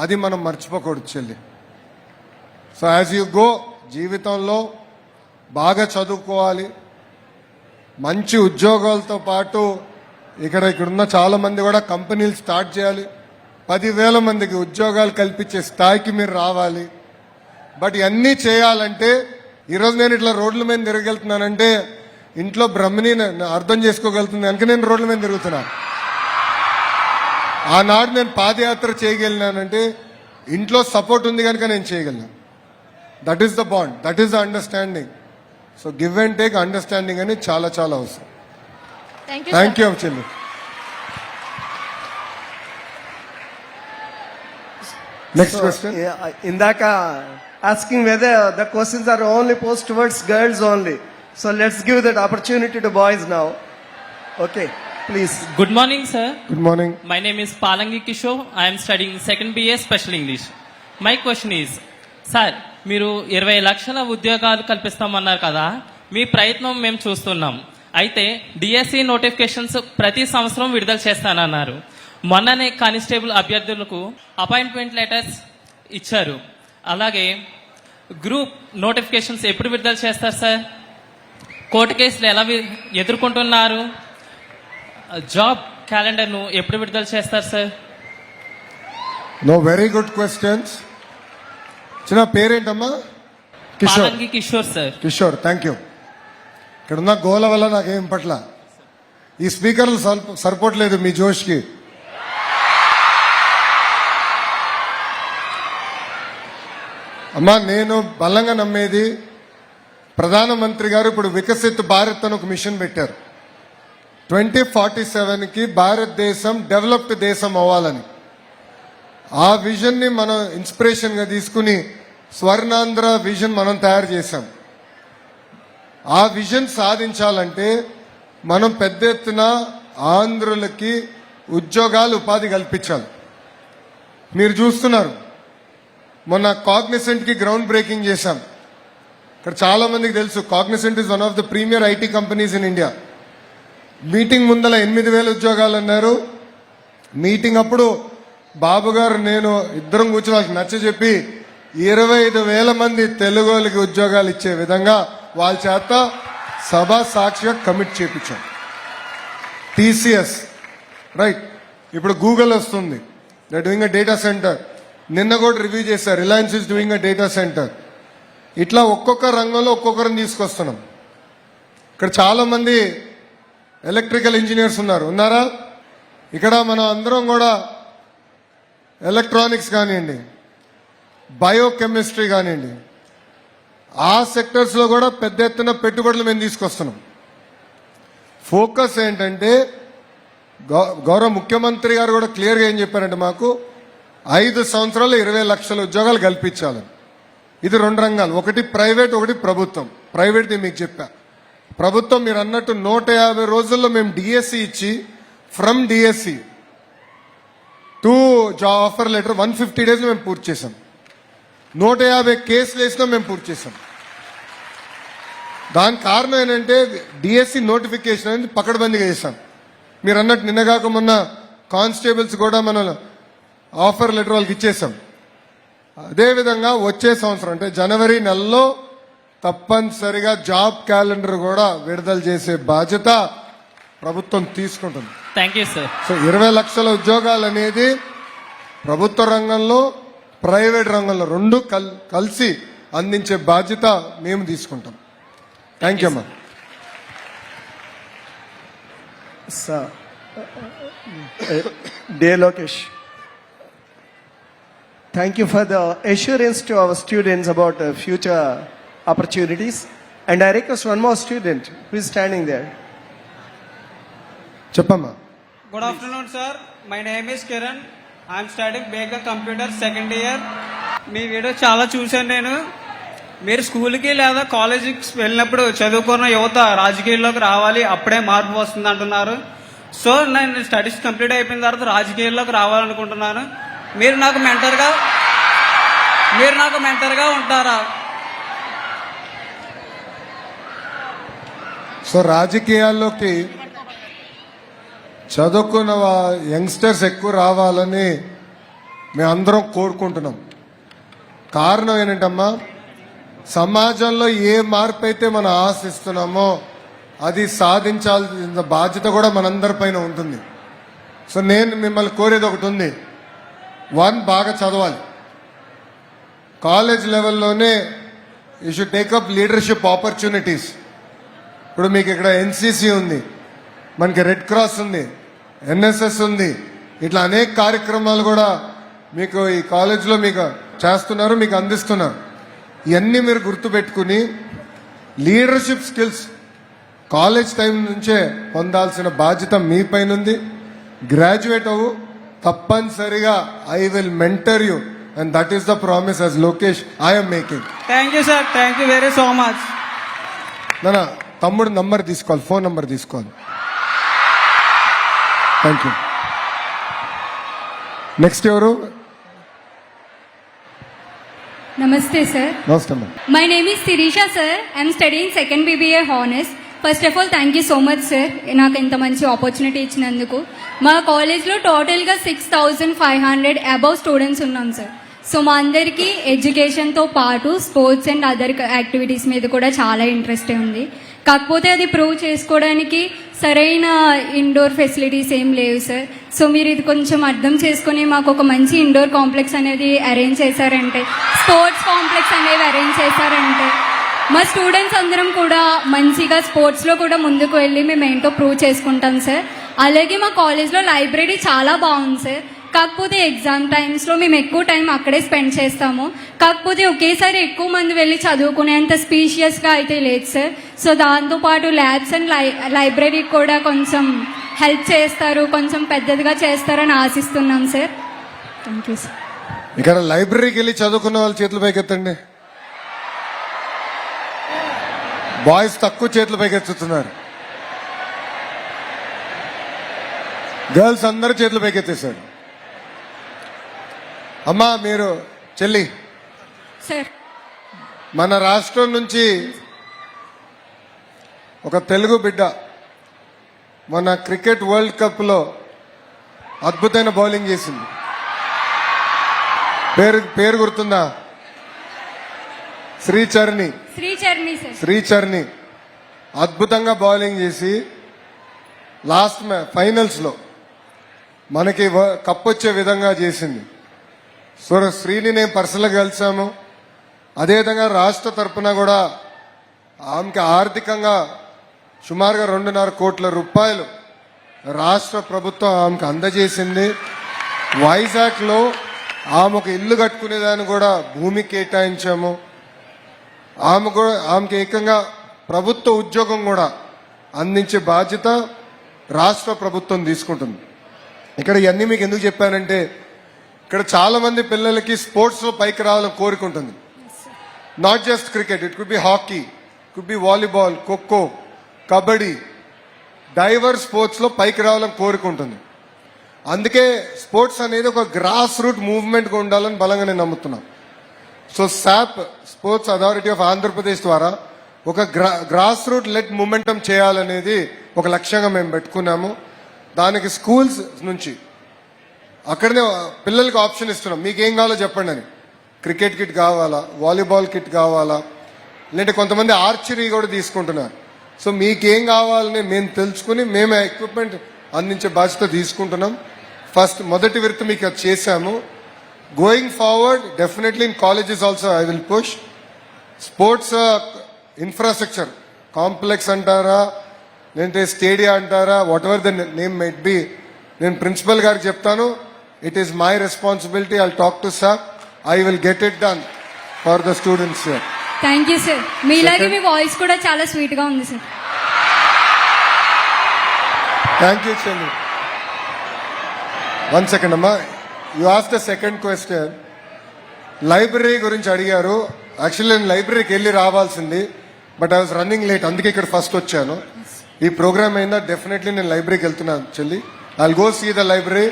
అది మనం మర్చిపోకూడదు చెల్లి. సో యాజ్ యూ గో, జీవితంలో బాగా చదువుకోవాలి, మంచి ఉద్యోగాలతో పాటు ఇక్కడున్న చాలా మంది కూడా కంపెనీలు స్టార్ట్ చేయాలి. 10,000 మందికి ఉద్యోగాలు కల్పించే స్థాయికి మీరు రావాలి. బట్ ఇవన్నీ చేయాలంటే ఈరోజు నేను ఇట్లా రోడ్ల మీద తిరగలుగుతున్నానంటే ఇంట్లో బ్రహ్మని అర్థం చేసుకోగలుగుతుంది కనుక నేను రోడ్ల మీద తిరుగుతున్నాను. ఆనాడు నేను పాదయాత్ర చేయగలిగినానంటే ఇంట్లో సపోర్ట్ ఉంది కనుక నేను చేయగలిగాను. That is the bond, that is the understanding. So give and take understanding అనేది చాలా చాలా అవసరం. థ్యాంక్ యూ చెల్లి. Next question. ఇందాక asking whether the questions are only posed towards girls only. So let's give that opportunity to boys now. Okay, please. Good morning, sir. Good morning. My name is Palangi Kishore. I am studying 2nd BA Special English. My question is, sir, మీరు 20 లక్షల ఉద్యోగాలు కల్పిస్తామన్నారు కదా, మీ ప్రయత్నం మేము చూస్తున్నాం. అయితే DSC notifications ప్రతి సంవత్సరం విడుదల చేస్తానన్నారు. మొన్ననే కానిస్టేబుల్ అభ్యర్థులకు అపాయింట్మెంట్ లెటర్స్ ఇచ్చారు. అలాగే గ్రూప్ నోటిఫికేషన్స్ ఎప్పుడు విడుదల చేస్తారు సార్? కోర్టు కేసులు ఎలా ఎదుర్కొంటున్నారు? జాబ్ క్యాలెండర్ను ఎప్పుడు విడుదల చేస్తారు sir? No, very good questions. చిన్న పేరేంటమ్మా? Kishore. Palangi Kishore sir. Kishore, thank you. ఇక్కడున్న గోల వల్ల నాకేం పట్ల ఈ స్పీకర్లు సరిపోవట్లేదు మీ జోష్కి. అమ్మా, నేను బలంగా నమ్మేది ప్రధానమంత్రి గారు ఇప్పుడు వికసిత్ భారత్ అని ఒక మిషన్ పెట్టారు. 2047కి భారతదేశం డెవలప్డ్ దేశం అవ్వాలని. ఆ విజన్ని మనం ఇన్స్పిరేషన్గా తీసుకుని స్వర్ణాంధ్ర విజన్ మనం తయారు చేశాం. ఆ విజన్ సాధించాలంటే మనం పెద్ద ఎత్తున ఆంధ్రులకి ఉద్యోగాలు, ఉపాధి కల్పించాలి. మీరు చూస్తున్నారు, మొన్న కాగ్నిసెంట్కి గ్రౌండ్ బ్రేకింగ్ చేశాం. ఇక్కడ చాలా మందికి తెలుసు, Cognizant is one of the premier IT companies in India. Meeting ముందల 8,000 ఉద్యోగాలు అన్నారు. మీటింగ్ అప్పుడు బాబు గారు నేను ఇద్దరం కూర్చొని వాళ్ళకి నచ్చజెప్పి 25,000 మంది తెలుగు వాళ్ళకి ఉద్యోగాలు ఇచ్చే విధంగా వాళ్ళ చేత సభా సాక్షిగా కమిట్ చేయించాం. టీసీఎస్, రైట్, ఇప్పుడు గూగుల్ వస్తుంది, they doing a data centre. నిన్న కూడా రివ్యూ చేశారు, Reliance is doing a data centre. ఇట్లా ఒక్కొక్క రంగంలో ఒక్కొక్కరిని తీసుకొస్తున్నాం. ఇక్కడ చాలా మంది ఎలక్ట్రికల్ ఇంజనీర్స్ ఉన్నారా? ఇక్కడ మనం అందరం కూడా ఎలక్ట్రానిక్స్ కానివ్వండి, బయోకెమిస్ట్రీ కానివ్వండి, ఆ సెక్టర్స్లో కూడా పెద్ద ఎత్తున పెట్టుబడులు మేము తీసుకొస్తున్నాం. ఫోకస్ ఏంటంటే గౌరవ ముఖ్యమంత్రి గారు కూడా క్లియర్గా ఏం చెప్పారంటే మాకు 5 సంవత్సరాలు 20 లక్షల ఉద్యోగాలు కల్పించాలని. ఇది 2 రంగాలు, ఒకటి ప్రైవేట్, ఒకటి ప్రభుత్వం. ప్రైవేట్ది మీకు చెప్పా. ప్రభుత్వం మీరు అన్నట్టు 150 రోజుల్లో మేము డిఎస్సి ఇచ్చి from DSC to job offer letter 150 days మేము పూర్తి చేసాం. 150 కేసులు వేసినా మేము పూర్తి చేసాం. దానికి కారణం ఏంటంటే డిఎస్సి నోటిఫికేషన్ అనేది పకడ్బందీగా చేశాం. మీరు అన్నట్టు నిన్నగాక మొన్న కానిస్టేబుల్స్ కూడా మనం ఆఫర్ లెటర్ వాళ్ళకి ఇచ్చేసాం. అదేవిధంగా వచ్చే సంవత్సరం అంటే జనవరి నెలలో తప్పనిసరిగా జాబ్ క్యాలెండర్ కూడా విడుదల చేసే బాధ్యత ప్రభుత్వం తీసుకుంటుంది. Thank you sir. సో 20 లక్షల ఉద్యోగాలు అనేది ప్రభుత్వ రంగంలో ప్రైవేట్ రంగంలో 2 కలిసి అందించే బాధ్యత మేము తీసుకుంటాం. థ్యాంక్ యూ అమ్మా. Sir, dear Lokesh, thank you for the assurance to our students about future opportunities. And I request one more student who is standing there. చెప్పమ్మా. Good afternoon, sir. My name is Kiran. I am studying Baker Computer second year. Me video చాలా చూశాను నేను. మీరు స్కూల్కి లేదా కాలేజీకి వెళ్ళినప్పుడు చదువుకున్న యువత రాజకీయాల్లోకి రావాలి, అప్పుడే మార్పు వస్తుంది అంటున్నారు. సో నేను స్టడీస్ కంప్లీట్ అయిపోయిన తర్వాత రాజకీయాల్లోకి రావాలనుకుంటున్నాను. మీరు నాకు మెంటర్గా ఉంటారా? సో రాజకీయాల్లోకి చదువుకున్న యంగ్స్టర్స్ ఎక్కువ రావాలని మేమందరం కోరుకుంటున్నాం. కారణం ఏంటంటమ్మా, సమాజంలో ఏ మార్పు అయితే మనం ఆశిస్తున్నామో అది సాధించాల్సిన బాధ్యత కూడా మనందరిపైన ఉంటుంది. సో నేను మిమ్మల్ని కోరేది ఒకటి ఉంది. 1, బాగా చదవాలి. కాలేజ్ లెవెల్లోనే you should take up leadership opportunities. ఇప్పుడు మీకు ఇక్కడ ఎన్సీసీ ఉంది, మనకి రెడ్ క్రాస్ ఉంది, ఎన్ఎస్ఎస్ ఉంది. ఇట్లా అనేక కార్యక్రమాలు కూడా మీకు ఈ కాలేజ్లో మీకు చేస్తున్నారు, మీకు అందిస్తున్నారు. ఇవన్నీ మీరు గుర్తుపెట్టుకుని లీడర్షిప్ స్కిల్స్ కాలేజ్ టైం నుంచే పొందాల్సిన బాధ్యత మీ పైన ఉంది. గ్రాడ్యుయేట్ అవ్వు, తప్పనిసరిగా I will mentor you and that is the promise as Lokesh I'm making. Thank you sir. Thank you very so much. నా తమ్ముడు నంబర్ తీసుకోవాలి, ఫోన్ నంబర్ తీసుకోవాలి. Thank you. నెక్స్ట్ ఎవరు? Namaste sir. నమస్తే అమ్మా. My name is Sirisha sir. I am studying second BBA Honors. First of all thank you so much sir, నాకు ఇంత మంచి ఆపర్చునిటీ ఇచ్చినందుకు. మా కాలేజ్లో టోటల్గా 6500 అబవ్ స్టూడెంట్స్ ఉన్నాం సార్. సో మా అందరికీ ఎడ్యుకేషన్తో పాటు స్పోర్ట్స్ అండ్ అదర్ యాక్టివిటీస్ మీద కూడా చాలా ఇంట్రెస్ట్ ఉంది. కాకపోతే అది ప్రూవ్ చేసుకోవడానికి సరైన ఇండోర్ ఫెసిలిటీస్ ఏం లేవు సార్. సో మీరు ఇది కొంచెం అర్థం చేసుకుని మాకు ఒక మంచి ఇండోర్ కాంప్లెక్స్ అనేది అరేంజ్ చేశారంటే, స్పోర్ట్స్ కాంప్లెక్స్ అనేవి అరేంజ్ చేశారంటే మా స్టూడెంట్స్ అందరం కూడా మంచిగా స్పోర్ట్స్లో కూడా ముందుకు వెళ్ళి మేము ఏంటో ప్రూవ్ చేసుకుంటాం సార్. అలాగే మా కాలేజ్లో లైబ్రరీ చాలా బాగుంది సార్. కాకపోతే ఎగ్జామ్ టైమ్స్లో మేము ఎక్కువ టైం అక్కడే స్పెండ్ చేస్తాము. కాకపోతే ఒకేసారి ఎక్కువ మంది వెళ్ళి చదువుకునేంత స్పీషియస్గా అయితే లేదు సార్. సో దాంతోపాటు ల్యాబ్స్ అండ్ లైబ్రరీ కూడా కొంచెం హెల్ప్ చేస్తారు, కొంచెం పెద్దదిగా చేస్తారని ఆశిస్తున్నాం సార్. Thank you sir. ఇక్కడ లైబ్రరీకి వెళ్ళి చదువుకున్న వాళ్ళు చేతులు పైకెత్తండి. బాయ్స్ తక్కువ చేతులు పైకెత్తుతున్నారు, గర్ల్స్ అందరూ చేతులు పైకెత్తేశారు. అమ్మా మీరు చెల్లి, సార్ మన రాష్ట్రం నుంచి ఒక తెలుగు బిడ్డ మన క్రికెట్ వరల్డ్ కప్ లో అద్భుతమైన బౌలింగ్ చేసింది. పేరు గుర్తుందా? శ్రీచరణి సార్. శ్రీచరణి అద్భుతంగా బౌలింగ్ చేసి లాస్ట్ ఫైనల్స్ లో మనకి కప్ వచ్చే విధంగా చేసింది. సో శ్రీని నేను పర్సనల్గా కలిసాము. అదేవిధంగా రాష్ట్ర తరఫున కూడా ఆమెకి ఆర్థికంగా సుమారుగా 2.5 కోట్ల రూపాయలు రాష్ట్ర ప్రభుత్వం ఆమెకు అందజేసింది. వైజాగ్లో ఆమె ఒక ఇల్లు కట్టుకునేదాన్ని కూడా భూమి కేటాయించాము. ఆమెకి ఏకంగా ప్రభుత్వ ఉద్యోగం కూడా అందించే బాధ్యత రాష్ట్ర ప్రభుత్వం తీసుకుంటుంది. ఇక్కడ ఇవన్నీ మీకు ఎందుకు చెప్పానంటే ఇక్కడ చాలా మంది పిల్లలకి స్పోర్ట్స్ లో పైకి రావాలని కోరిక ఉంటుంది. Not just cricket, it could B hockey, could be volleyball, kho kho, kabaddi, divorce sports లో పైకి రావాలని కోరిక ఉంటుంది. అందుకే స్పోర్ట్స్ అనేది ఒక గ్రాస్ రూట్ మూవ్మెంట్ గా ఉండాలని బలంగా నేను నమ్ముతున్నాను. So SAAP sports authority of Andhra Pradesh ద్వారా ఒక గ్రాస్ రూట్ లెట్ మూమెంటం చేయాలనేది ఒక లక్ష్యంగా మేము పెట్టుకున్నాము. దానికి స్కూల్స్ నుంచి అక్కడనే పిల్లలకి ఆప్షన్ ఇస్తున్నాం, మీకు ఏం కావాలో చెప్పండి అని. క్రికెట్ కిట్ కావాలా, వాలీబాల్ కిట్ కావాలా, లేదంటే కొంతమంది ఆర్చరీ కూడా తీసుకుంటున్నారు. సో మీకేం కావాలని మేము తెలుసుకుని మేము ఎక్విప్మెంట్ అందించే బాధ్యత తీసుకుంటున్నాం. మొదటి విడత మీకు అది చేశాము. Going forward definitely in colleges also I will push sports infrastructure, complex అంటారా లేదంటే స్టేడియా అంటారా, what ever the name might be, నేను ప్రిన్సిపల్ గారికి చెప్తాను. It is my responsibility. I talk to sir, I will get it done for the students. Thank you sir. మీలాగే మీ voice కూడా చాలా sweet గా ఉంది సార్. థ్యాంక్ యూ చెల్లి. 1 second అమ్మా. You ask the second question. Library గురించి అడిగారు. Actually నేను లైబ్రరీకి వెళ్ళి రావాల్సింది, but I was running late, అందుకే ఇక్కడ ఫస్ట్ వచ్చాను. ఈ ప్రోగ్రామ్ అయిందా డెఫినెట్లీ నేను లైబ్రరీకి వెళ్తున్నాను చెల్లి. I will go see the library.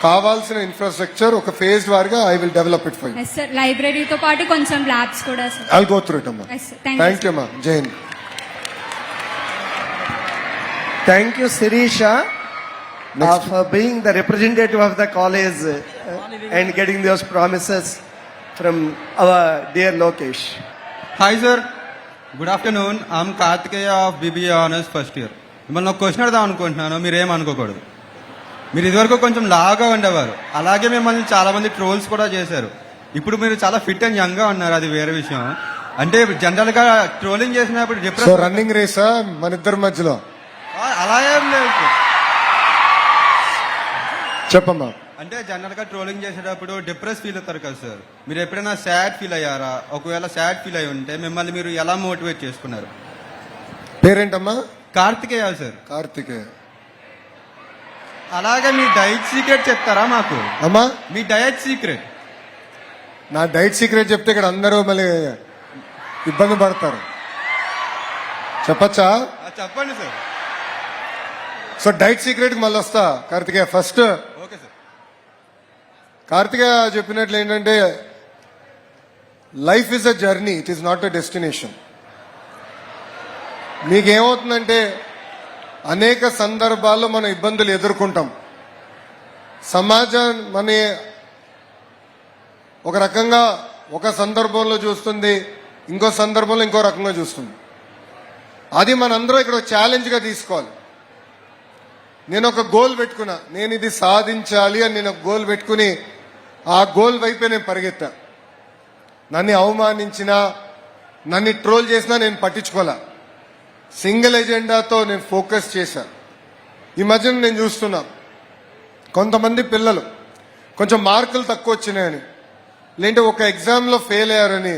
కావాల్సిన ఇన్ఫ్రాస్ట్రక్చర్ ఒక ఫేజ్ వారిగా I will develop it for you. Sir లైబ్రరీతో పాటు కొంచెం ల్యాబ్స్ కూడా sir. I will go through it అమ్మా. థ్యాంక్ యూ అమ్మా. Jai Hind. Thank you Sirisha for being the representative of the college and getting those promises from our dear Lokesh. Hi sir, good afternoon. I'm Kartikeya of BBA Honors first year. మిమ్మల్ని ఒక question అడదాం అనుకుంటున్నాను, మీరేం అనుకోకూడదు. మీరు ఇదివరకు కొంచెం లాగా ఉండేవారు, అలాగే మిమ్మల్ని చాలా మంది ట్రోల్స్ కూడా చేశారు. ఇప్పుడు మీరు చాలా ఫిట్ అండ్ యంగ్ గా ఉన్నారు, అది వేరే విషయం. అంటే జనరల్ గా ట్రోలింగ్ చేసినప్పుడు సో రన్నింగ్ రేసా మన ఇద్దరి మధ్యలో? అలా ఏం లేదు. చెప్పమ్మా. అంటే జనరల్ గా ట్రోలింగ్ చేసేటప్పుడు డిప్రెస్ ఫీల్ అవుతారు కదా సార్, మీరు ఎప్పుడైనా సాడ్ ఫీల్ అయ్యారా? ఒకవేళ సాడ్ ఫీల్ అయి ఉంటే మిమ్మల్ని మీరు ఎలా మోటివేట్ చేసుకున్నారు? పేరేంటమ్మా? కార్తికేయ సార్. కార్తికేయ. అలాగే మీ డైట్ సీక్రెట్ చెప్తారా మాకు? అమ్మా మీ డైట్ సీక్రెట్. నా డైట్ సీక్రెట్ చెప్తే ఇక్కడ అందరూ మళ్ళీ ఇబ్బంది పడతారు. చెప్పచ్చా? చెప్పండి సార్. సో డైట్ సీక్రెట్ కి మళ్ళీ వస్తా. Karthikeya first. Okay sir. Karthikeya చెప్పినట్లు ఏంటంటే life is a journey, it is not a destination. మీకేమవుతుందంటే అనేక సందర్భాల్లో మనం ఇబ్బందులు ఎదుర్కొంటాం. సమాజం మన ఒక రకంగా ఒక సందర్భంలో చూస్తుంది, ఇంకో సందర్భంలో ఇంకో రకంగా చూస్తుంది. అది మనందరం ఇక్కడ ఛాలెంజ్గా తీసుకోవాలి. నేను ఒక గోల్ పెట్టుకున్నా, నేను ఇది సాధించాలి అని నేను ఒక గోల్ పెట్టుకుని ఆ గోల్ వైపే నేను పరిగెత్తా. నన్ను అవమానించినా నన్ను ట్రోల్ చేసినా నేను పట్టించుకోలే. సింగిల్ ఎజెండాతో నేను ఫోకస్ చేశా. ఈ మధ్యన నేను చూస్తున్నా కొంతమంది పిల్లలు కొంచెం మార్కులు తక్కువ వచ్చినాయని, లేదంటే ఒక ఎగ్జామ్లో ఫెయిల్ అయ్యారని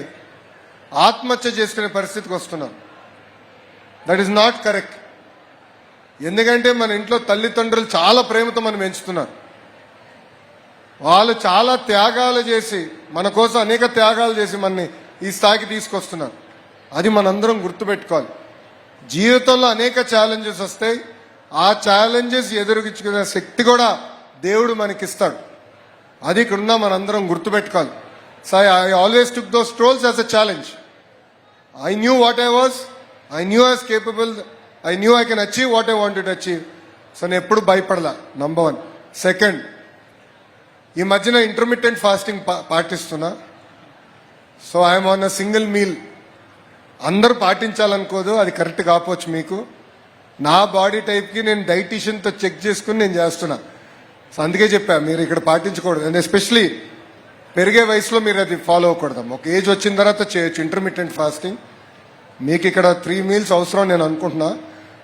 ఆత్మహత్య చేసుకునే పరిస్థితికి వస్తున్నారు. That is not correct. ఎందుకంటే మన ఇంట్లో తల్లిదండ్రులు చాలా ప్రేమతో మనం పెంచుతున్నారు. వాళ్ళు చాలా త్యాగాలు చేసి మన కోసం అనేక త్యాగాలు చేసి మనని ఈ స్థాయికి తీసుకొస్తున్నారు. అది మనందరం గుర్తుపెట్టుకోవాలి. జీవితంలో అనేక ఛాలెంజెస్ వస్తాయి. ఆ ఛాలెంజెస్ ఎదురుగించుకునే శక్తి కూడా దేవుడు మనకిస్తాడు. అది ఇక్కడున్న మనందరం గుర్తుపెట్టుకోవాలి. So I always took those trolls as a challenge. I knew what I was, I knew I was capable, I knew I can achieve what I wanted achieve. So నేను ఎప్పుడు భయపడలా. నంబర్ 1. సెకండ్, ఈ మధ్యన intermittent fasting పాటిస్తున్నా. So I'm on a single meal. అందరూ పాటించాలనుకోదు, అది correct కాకపోవచ్చు మీకు. నా బాడీ టైప్కి నేను డైటీషియన్తో చెక్ చేసుకుని నేను చేస్తున్నా. సో అందుకే చెప్పా మీరు ఇక్కడ పాటించకూడదు. అండ్ ఎస్పెషలీ పెరిగే వయసులో మీరు అది ఫాలో అవ్వకూడదు. ఒక ఏజ్ వచ్చిన తర్వాత చేయొచ్చు ఇంటర్మిటెంట్ ఫాస్టింగ్. మీకు ఇక్కడ 3 మీల్స్ అవసరం నేను అనుకుంటున్నా.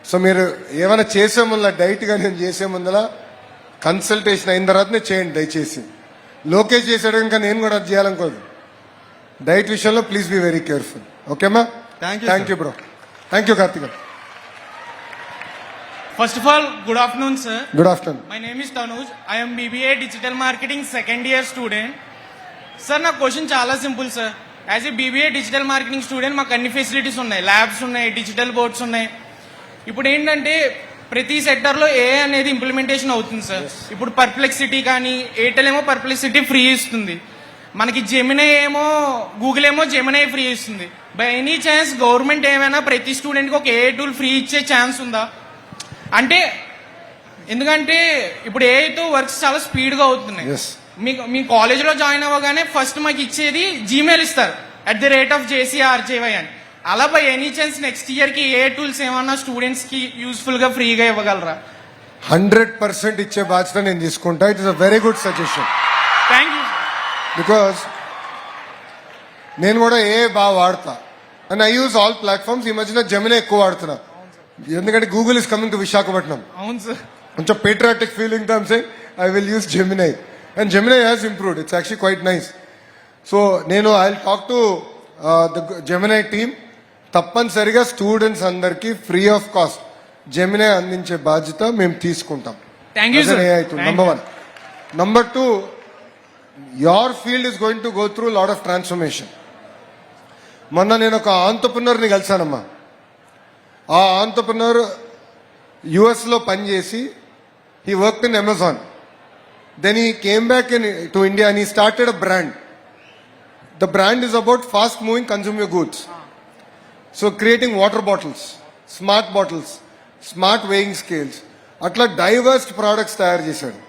సో మీరు ఏమైనా చేసే ముందు డైట్గా నేను చేసే ముందర కన్సల్టేషన్ అయిన తర్వాతనే చేయండి దయచేసి. లోకేష్ చేసాడు ఇంకా నేను కూడా అది చేయాలనుకోదు. డైట్ విషయంలో ప్లీజ్ బీ వెరీ కేర్ఫుల్. ఓకేమా? Thank you, thank you bro. Thank you Karthik. First of all, good afternoon, sir. Good afternoon. My name is Tanuj. I am BBA Digital Marketing second year student. Sir, నా question చాలా simple sir. As a BBA digital marketing student మాకు అన్ని facilities ఉన్నాయి, labs ఉన్నాయి, digital boards ఉన్నాయి. ఇప్పుడు ఏంటంటే ప్రతి సెక్టర్లో AI అనేది ఇంప్లిమెంటేషన్ అవుతుంది సార్. ఇప్పుడు పర్ప్లెక్సిటీ కానీ ఎయిర్టెల్ ఏమో పర్ప్లెక్సిటీ ఫ్రీ ఇస్తుంది, మనకి జెమినై ఏమో గూగుల్ ఏమో జెమినై ఫ్రీ ఇస్తుంది. బై ఎనీ ఛాన్స్ గవర్నమెంట్ ఏమైనా ప్రతి స్టూడెంట్కి ఒక AI టూల్ ఫ్రీ ఇచ్చే ఛాన్స్ ఉందా? అంటే ఎందుకంటే ఇప్పుడు ఏఐతో వర్క్స్ చాలా స్పీడ్గా అవుతున్నాయి. Yes. మీ కాలేజ్లో జాయిన్ అవ్వగానే ఫస్ట్ మాకు ఇచ్చేది జీమెయిల్ ఇస్తారు @JCRJY అని. అలా బై ఎనీ ఛాన్స్ నెక్స్ట్ ఇయర్కి ఏ టూల్స్ ఏమన్నా స్టూడెంట్స్కి యూస్ఫుల్గా ఫ్రీగా ఇవ్వగలరా? 100% ఇచ్చే బాధ్యత నేను తీసుకుంటా. It is a very good suggestion. Thank you. Because నేను కూడా బాగా వాడతా and I use all platforms. ఈ మధ్యన జెమినీ ఎక్కువ వాడుతున్నా, ఎందుకంటే Google is coming to Visakhapatnam. అవును సార్. కొంచెం పేట్రియాటిక్ ఫీలింగ్ తో I'm saying I will use Gemini and Gemini has improved. It's actually quite nice. So నేను I will talk to the Gemini team. తప్పనిసరిగా స్టూడెంట్స్ అందరికీ free of cost Gemini అందించే బాధ్యత మేము తీసుకుంటాం. Thank you sir. Number 1. Number 2, your field is going to go through lot of transformation. మొన్న నేను ఒక ఆంటర్‌ప్రెన్యూర్ని కలిశానమ్మా. ఆ ఆంటర్‌ప్రెన్యూర్ US లో పనిచేసి he worked in Amazon. Then he came back to India and he started a brand. The brand is about fast moving consumer goods. So creating water bottles, smart weighing scales, atla diverse products తయారు చేశాడు.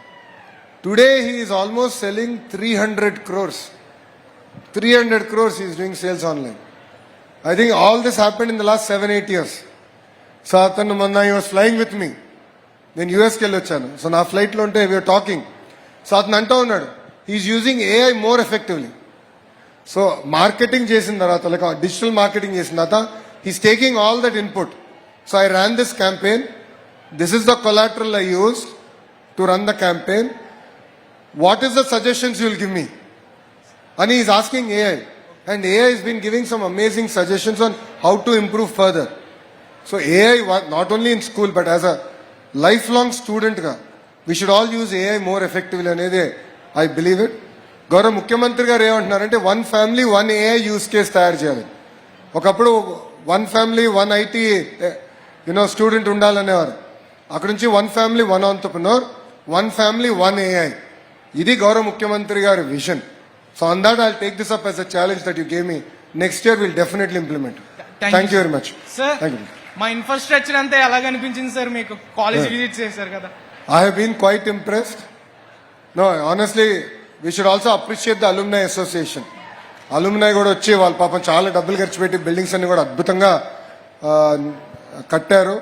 Today he is almost selling 300 crores. 300 crores he is doing sales online. I think all this happened in the last 7-8 years. So అతను మొన్న he was flying with me. నేను యూఎస్కి వెళ్ళి వచ్చాను. So నా ఫ్లైట్లో ఉంటే వీఆర్ టాకింగ్. సో అతను అంటూ ఉన్నాడు he is using AI more effectively. So marketing చేసిన తర్వాత, లైక్ డిజిటల్ మార్కెటింగ్ చేసిన తర్వాత he's taking all that input. So I ran this campaign. This is the collateral I used to run the campaign. What is the suggestions you will give me? And he is asking AI. And AI has been giving some amazing suggestions on how to improve further. So AI, not only in school, but as a lifelong student, we should all use AI more effectively అనేది I believe it. గౌరవ ముఖ్యమంత్రి గారు ఏమంటున్నారంటే 1 family 1 AI use case తయారు చేయాలి. ఒకప్పుడు 1 family 1 IT student ఉండాలనేవారు. అక్కడ నుంచి 1 family 1 entrepreneur, 1 family 1 AI. ఇది గౌరవ ముఖ్యమంత్రి గారి vision. So on that I'll take this up as a challenge that you gave me. Next year we'll definitely implement. Thank you very much. Sir, Thank you. మా infrastructure అంతా ఎలా కనిపించింది sir మీకు? College visit చేశారు కదా. I have been quite impressed. No, honestly, we should also appreciate the alumni association. Alumni కూడా వచ్చి వాళ్ళు పాపం చాలా డబ్బులు ఖర్చు పెట్టి బిల్డింగ్స్ అన్ని కూడా అద్భుతంగా కట్టారు.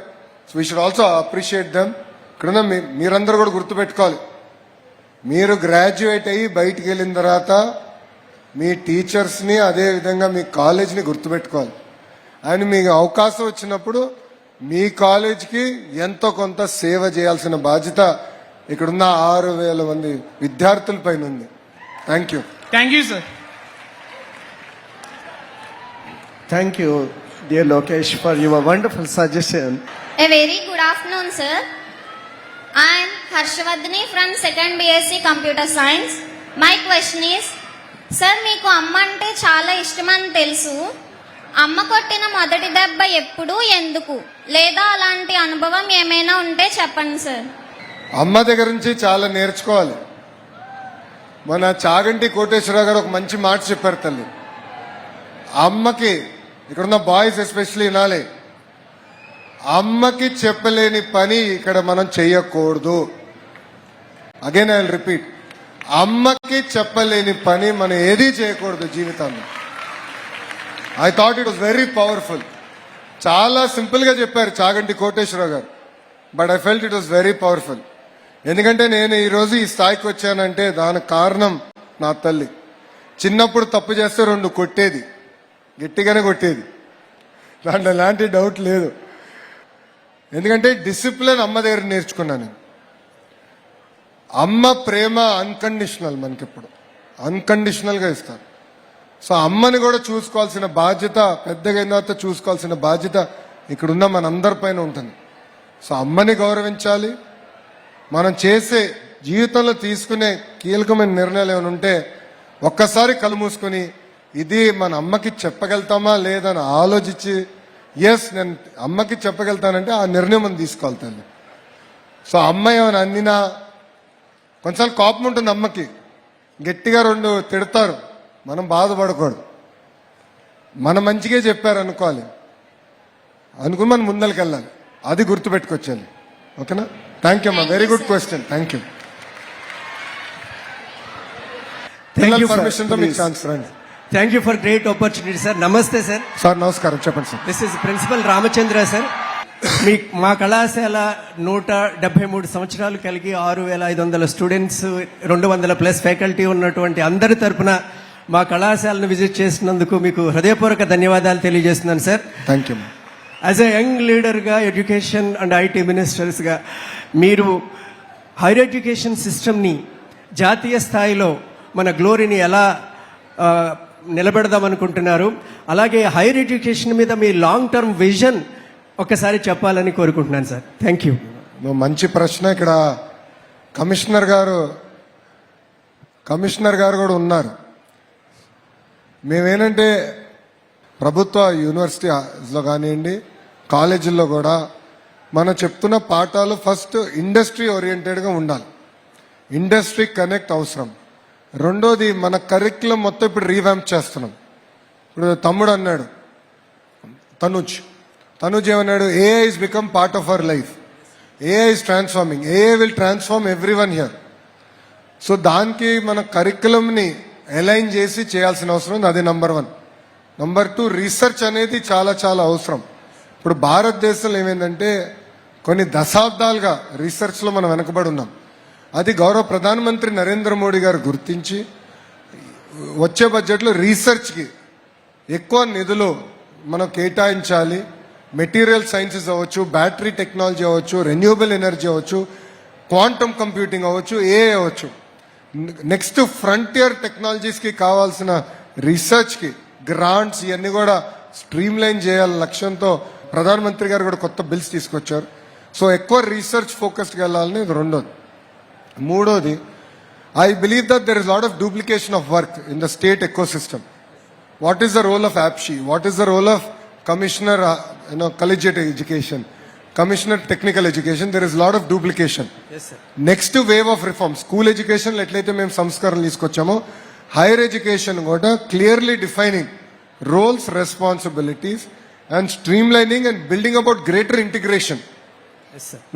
So we should also appreciate them. ఇక్కడున్న మీరందరూ కూడా గుర్తుపెట్టుకోవాలి, మీరు గ్రాడ్యుయేట్ అయ్యి బయటికి వెళ్ళిన తర్వాత మీ టీచర్స్ని, అదే విధంగా మీ కాలేజ్ని గుర్తుపెట్టుకోవాలి. అండ్ మీకు అవకాశం వచ్చినప్పుడు మీ కాలేజ్కి ఎంతో కొంత సేవ చేయాల్సిన బాధ్యత ఇక్కడున్న 6,000 మంది విద్యార్థుల పైన ఉంది. Thank you. Thank you sir. Thank you, dear Lokesh, for your wonderful suggestion. A very good afternoon, sir. I am Harshvardhani from 2nd BSc Computer Science. My question is, sir, మీకు అమ్మ అంటే చాలా ఇష్టమని తెలుసు. అమ్మ కొట్టిన మొదటి దెబ్బ ఎప్పుడు, ఎందుకు, లేదా అలాంటి అనుభవం ఏమైనా ఉంటే చెప్పండి సార్. అమ్మ దగ్గర నుంచి చాలా నేర్చుకోవాలి. మన చాగంటి కోటేశ్వరరావు గారు ఒక మంచి మాట చెప్పారు తల్లి. అమ్మకి, ఇక్కడున్న బాయ్స్ ఎస్పెషల్లీ వినాలి, అమ్మకి చెప్పలేని పని ఇక్కడ మనం చెయ్యకూడదు. అగైన్ ఐ విల్ రిపీట్, అమ్మకి చెప్పలేని పని మనం ఏదీ చేయకూడదు జీవితంలో. I thought it was very powerful. చాలా సింపుల్ గా చెప్పారు చాగంటి కోటేశ్వరరావు గారు, but I felt it was very powerful. ఎందుకంటే నేను ఈరోజు ఈ స్థాయికి వచ్చానంటే దానికి కారణం నా తల్లి. చిన్నప్పుడు తప్పు చేస్తే 2 కొట్టేది, గట్టిగానే కొట్టేది, దాంట్లో ఎలాంటి డౌట్ లేదు. ఎందుకంటే డిసిప్లిన్ అమ్మ దగ్గర నేర్చుకున్నాను. అమ్మ ప్రేమ అన్కండిషనల్, మనకిప్పుడు అన్కండిషనల్గా ఇస్తారు. సో అమ్మని కూడా చూసుకోవాల్సిన బాధ్యత, పెద్దగా అయిన తర్వాత చూసుకోవాల్సిన బాధ్యత ఇక్కడున్న మనందరిపైన ఉంటుంది. సో అమ్మని గౌరవించాలి. మనం చేసే జీవితంలో తీసుకునే కీలకమైన నిర్ణయాలు ఏమైనా ఉంటే ఒక్కసారి కళ్ళు మూసుకొని ఇది మన అమ్మకి చెప్పగలుగుతామా లేదని ఆలోచించి ఎస్ నేను అమ్మకి చెప్పగలుగుతానంటే ఆ నిర్ణయం మనం తీసుకోవాలి తల్లి. సో అమ్మ ఏమైనా అన్నినా కొంచెం కోపం ఉంటుంది అమ్మకి, గట్టిగా 2 తిడతారు, మనం బాధపడకూడదు. మన మంచిగా చెప్పారు అనుకోవాలి, అనుకుని మనం ముందరికెళ్ళాలి. అది గుర్తుపెట్టుకొచ్చాలి. ఓకేనా? థ్యాంక్ యూ అమ్మా, very good question. Thank you. పర్మిషన్తో మీకు ఛాన్స్ రండి. Thank you for great opportunity sir. నమస్తే సార్. సార్ నమస్కారం, చెప్పండి sir. This is principal Ramachandra sir. మా కళాశాల 173 సంవత్సరాలు కలిగి 6500 స్టూడెంట్స్, 200+ ఫ్యాకల్టీ ఉన్నటువంటి అందరి తరపున మా కళాశాలను విజిట్ చేసినందుకు మీకు హృదయపూర్వక ధన్యవాదాలు తెలియజేస్తున్నాను sir. Thank you. As a young లీడర్గా, ఎడ్యుకేషన్ అండ్ ఐటీ మినిస్టర్స్గా మీరు హైయర్ ఎడ్యుకేషన్ సిస్టమ్ని జాతీయ స్థాయిలో మన గ్లోరీని ఎలా నిలబెడదామనుకుంటున్నారు, అలాగే హైయర్ ఎడ్యుకేషన్ మీద మీ లాంగ్ టర్మ్ విజన్ ఒకసారి చెప్పాలని కోరుకుంటున్నాను సార్. Thank you. మంచి ప్రశ్న. ఇక్కడ కమిషనర్ గారు కూడా ఉన్నారు. మేమేంటంటే ప్రభుత్వ యూనివర్సిటీలో కానివ్వండి, కాలేజీల్లో కూడా మనం చెప్తున్న పాఠాలు ఫస్ట్ ఇండస్ట్రీ ఓరియంటెడ్గా ఉండాలి. ఇండస్ట్రీ కనెక్ట్ అవసరం. రెండోది మన కరిక్యులం మొత్తం ఇప్పుడు రీవ్యాంప్ చేస్తున్నాం. ఇప్పుడు తమ్ముడు అన్నాడు, తనుజ్ ఏమన్నాడు, AI is become part of our life. AI is transforming. AI will transform every one here. So దానికి మన కరిక్యులంని అలైన్ చేసి చేయాల్సిన అవసరం ఉంది. అది నెంబర్ 1. నెంబర్ 2, రీసెర్చ్ అనేది చాలా చాలా అవసరం. ఇప్పుడు భారతదేశంలో ఏమైందంటే కొన్ని దశాబ్దాలుగా రీసెర్చ్లో మనం వెనకబడి ఉన్నాం. అది గౌరవ ప్రధానమంత్రి నరేంద్ర మోడీ గారు గుర్తించి వచ్చే బడ్జెట్లో రీసెర్చ్కి ఎక్కువ నిధులు మనం కేటాయించాలి. మెటీరియల్ సైన్సెస్ అవ్వచ్చు, బ్యాటరీ టెక్నాలజీ అవ్వచ్చు, రెన్యూవబుల్ ఎనర్జీ అవ్వచ్చు, క్వాంటమ్ కంప్యూటింగ్ అవ్వచ్చు, ఏఐ అవ్వచ్చు. నెక్స్ట్ ఫ్రంటియర్ టెక్నాలజీస్కి కావాల్సిన రీసెర్చ్కి గ్రాంట్స్ ఇవన్నీ కూడా స్ట్రీమ్ లైన్ చేయాలి లక్ష్యంతో ప్రధానమంత్రి గారు కూడా కొత్త బిల్స్ తీసుకొచ్చారు. సో ఎక్కువ రీసెర్చ్ ఫోకస్డ్కి వెళ్ళాలని ఇది రెండోది. మూడోది, I believe that there is lot of duplication of work in the state ecosystem. What is the role of APSCHE? What is the role of commissioner collegiate education, commissioner technical education? There is lot of duplication. Yes sir. Next wave of reform, school education లో ఎట్లయితే మేము సంస్కరణలు తీసుకొచ్చామో higher education కూడా clearly defining roles, responsibilities and streamlining and building about greater integration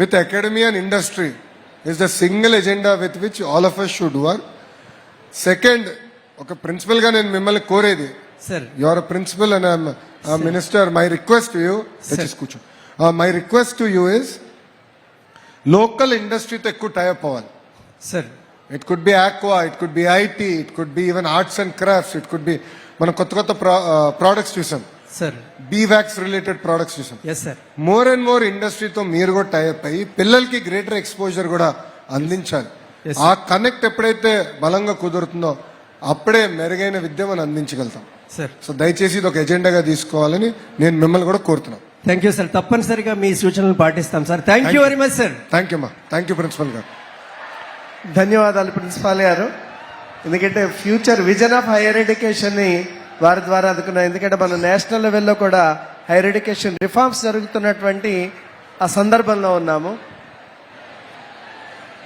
with academy and industry is the single agenda with which all of us should work. Second, ఒక principal గా నేను మిమ్మల్ని కోరేది, sir you are a principal and I'm minister, my request to you, కూర్చో, my request to you is local ఇండస్ట్రీతో ఎక్కువ tie up అవ్వాలి sir. It could be aqua, it could be IT, it could be even arts and crafts, it could be మనం కొత్త products చూసాం sir, beeswax related products చూసాం. Yes sir. More and more ఇండస్ట్రీతో మీరు కూడా టైప్ అయ్యి పిల్లలకి గ్రేటర్ ఎక్స్పోజర్ కూడా అందించాలి. ఆ కనెక్ట్ ఎప్పుడైతే బలంగా కుదురుతుందో అప్పుడే మెరుగైన విద్య మనం అందించగలుగుతాం సార్. సో దయచేసి ఇది ఒక ఎజెండాగా తీసుకోవాలని నేను మిమ్మల్ని కూడా కోరుతున్నాను. Thank you sir. తప్పనిసరిగా మీ సూచనలు పాటిస్తాం sir. Thank you very much sir. Thank you అమ్మా. థ్యాంక్ యూ ప్రిన్సిపల్ గారు. ధన్యవాదాలు ప్రిన్సిపాల్ గారు. ఎందుకంటే ఫ్యూచర్ విజన్ ఆఫ్ హైయర్ ఎడ్యుకేషన్ని వారి ద్వారా అందుకున్నాం. ఎందుకంటే మనం నేషనల్ లెవెల్లో కూడా హైయర్ ఎడ్యుకేషన్ రిఫార్మ్స్ జరుగుతున్నటువంటి ఆ సందర్భంలో ఉన్నాము.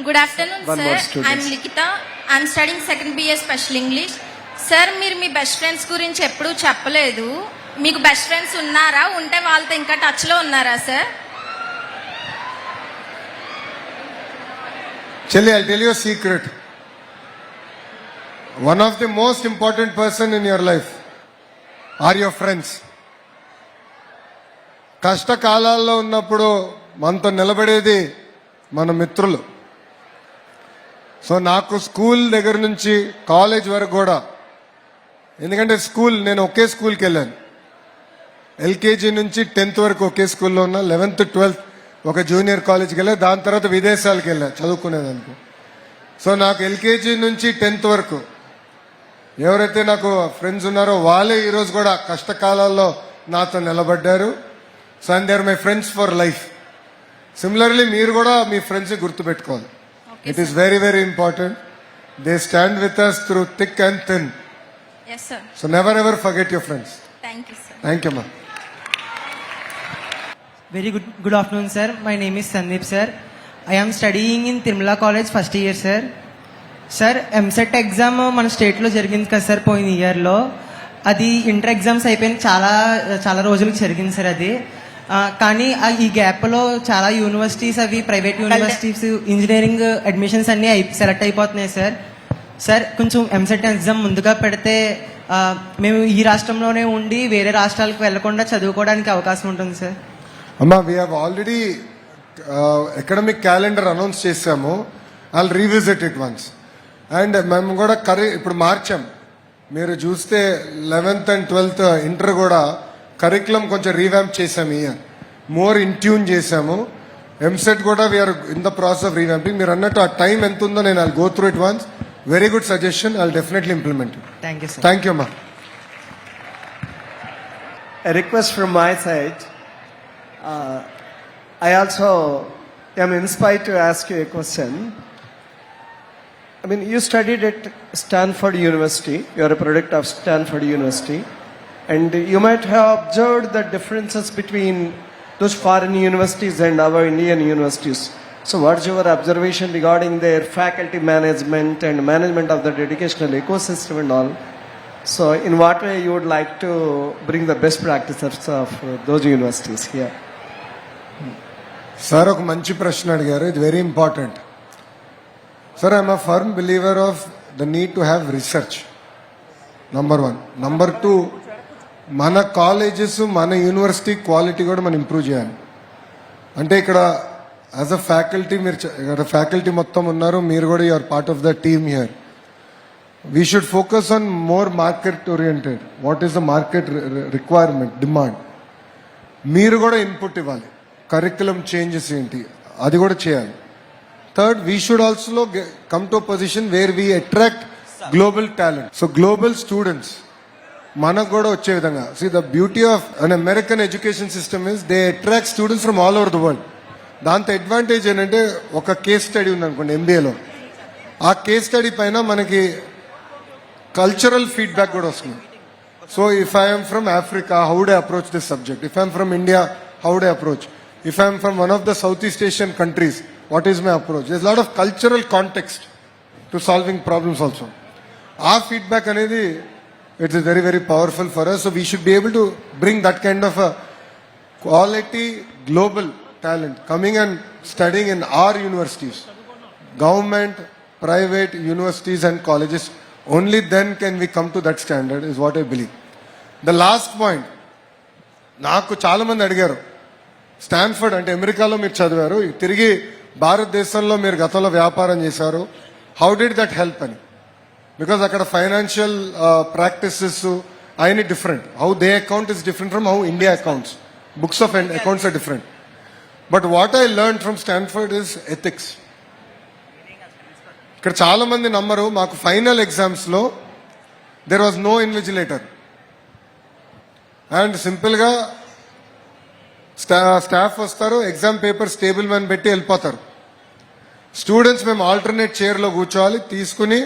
Good afternoon sir, I'm Likhitha, I'm studying second BA special English. Sir, మీరు మీ బెస్ట్ ఫ్రెండ్స్ గురించి ఎప్పుడూ చెప్పలేదు. మీకు బెస్ట్ ఫ్రెండ్స్ ఉన్నారా? ఉంటే వాళ్ళతో ఇంకా టచ్లో ఉన్నారా sir? Chelli, I'll tell you a secret. One of the most important person in your life are your friends. కష్టకాలాల్లో ఉన్నప్పుడు మనతో నిలబడేది మన మిత్రులు. సో నాకు స్కూల్ దగ్గర నుంచి కాలేజ్ వరకు కూడా, ఎందుకంటే నేను ఒకే స్కూల్కి వెళ్ళాను. LKG నుంచి 10th వరకు ఒకే స్కూల్లో ఉన్నా. 11th 12th ఒక జూనియర్ కాలేజ్కి వెళ్ళా. దాని తర్వాత విదేశాలకు వెళ్ళా చదువుకునేదానికి. సో నాకు LKG నుంచి 10th వరకు ఎవరైతే నాకు ఫ్రెండ్స్ ఉన్నారో వాళ్ళే ఈరోజు కూడా కష్టకాలాల్లో నాతో నిలబడ్డారు. So and they are my friends for life. Similarly మీరు కూడా మీ ఫ్రెండ్స్ గుర్తుపెట్టుకోవాలి. It is very very important. They stand with us through thick and thin. Yes, sir. So never ever forget your friends. Thank you, sir. Thank you అమ్మా. Very good afternoon, sir. My name is Sandeep, sir. I am studying in Tirumala College first year, sir. Sir, MSET exam మన స్టేట్లో జరిగింది కదా sir పోయిన ఇయర్లో. అది inter exams అయిపోయిన చాలా రోజులకు జరిగింది సార్ అది. కానీ ఈ గ్యాప్లో చాలా యూనివర్సిటీస్ అవి ప్రైవేట్ యూనివర్సిటీస్ ఇంజనీరింగ్ అడ్మిషన్స్ అన్నీ సెలెక్ట్ అయిపోతున్నాయి సార్. సార్ కొంచెం ఎంసెట్ ఎగ్జామ్ ముందుగా పెడితే మేము ఈ రాష్ట్రంలోనే ఉండి వేరే రాష్ట్రాలకు వెళ్లకుండా చదువుకోవడానికి అవకాశం ఉంటుంది సార్. అమ్మా, we have already academic calendar announce చేశాము. I'll revisit it once. And మేము కూడా ఇప్పుడు మార్చాం. మీరు చూస్తే 11th and 12th ఇంటర్ కూడా కరికులం కొంచెం రీవ్యాంప్ చేశాము. ఇయర్ మోర్ ఇన్ ట్యూన్ చేశాము. ఎంసెట్ కూడా we're in the process of revamping. మీరు అన్నట్టు ఆ టైం ఎంత ఉందో నేను I'll go through it once. Very good suggestion. I'll definitely implement. Thank you sir. Thank you అమ్మా. A request from my side. I also am inspired to ask you a question. I mean, you studied at Stanford University. You are a product of Stanford University. And you might have observed the differences between those foreign universities and our Indian universities. So what's your observation regarding their faculty management and management of the educational ecosystem and all? So in what way you would like to bring the best practices of those universities here? Sir ఒక మంచి ప్రశ్న అడిగారు. ఇది very important. Sir, I'm a firm believer of the need to have research. Number 1. Number 2, మన colleges మన university quality కూడా మనం improve చేయాలి. అంటే ఇక్కడ యాజ్ అ ఫ్యాకల్టీ మీరు ఫ్యాకల్టీ మొత్తం ఉన్నారు. మీరు కూడా you're part of the team here. We should focus on more market oriented. What is the market requirement, demand. మీరు కూడా ఇన్పుట్ ఇవ్వాలి. కరికులం చేంజెస్ ఏంటి అది కూడా చేయాలి. Third, we should also come to position where we attract global talent. So global students మనకు కూడా వచ్చే విధంగా. See the beauty of an American education system is they attract students from all over the world. దాంతో advantage ఏంటంటే ఒక case study ఉందనుకోండి ఎంబీఏలో, ఆ case study పైన మనకి కల్చరల్ ఫీడ్బ్యాక్ కూడా వస్తుంది. So if I'm from Africa, how would I approach this subject? If I'm from India, how would I approach? If I am from one of the Southeast Asian countries, what is my approach? There's a lot of cultural context to solving problems also. Our feedback anedi, it is very very powerful for us. So we should be able to bring that kind of a quality global talent coming and studying in our universities, government, private universities and colleges. Only then can we come to that standard is what I believe. The last point, నాకు చాలా మంది అడిగారు, Stanford అంటే అమెరికాలో మీరు చదివారు, తిరిగి భారతదేశంలో మీరు గతంలో వ్యాపారం చేశారు, హౌ డిడ్ దట్ హెల్ప్ అని. బికాజ్ అక్కడ ఫైనాన్షియల్ ప్రాక్టీసెస్ అయిన different. How they account is different from how India accounts. Books of accounts are different. But what I learn from Stanford is ethics. ఇక్కడ చాలా మంది నమ్మరు, మాకు ఫైనల్ ఎగ్జామ్స్ లో there was no invigilator. And సింపుల్గా staff వస్తారు, exam papers table మీద పెట్టి వెళ్ళిపోతారు. స్టూడెంట్స్ మేము ఆల్టర్నేట్ చైర్లో కూర్చోవాలి, తీసుకుని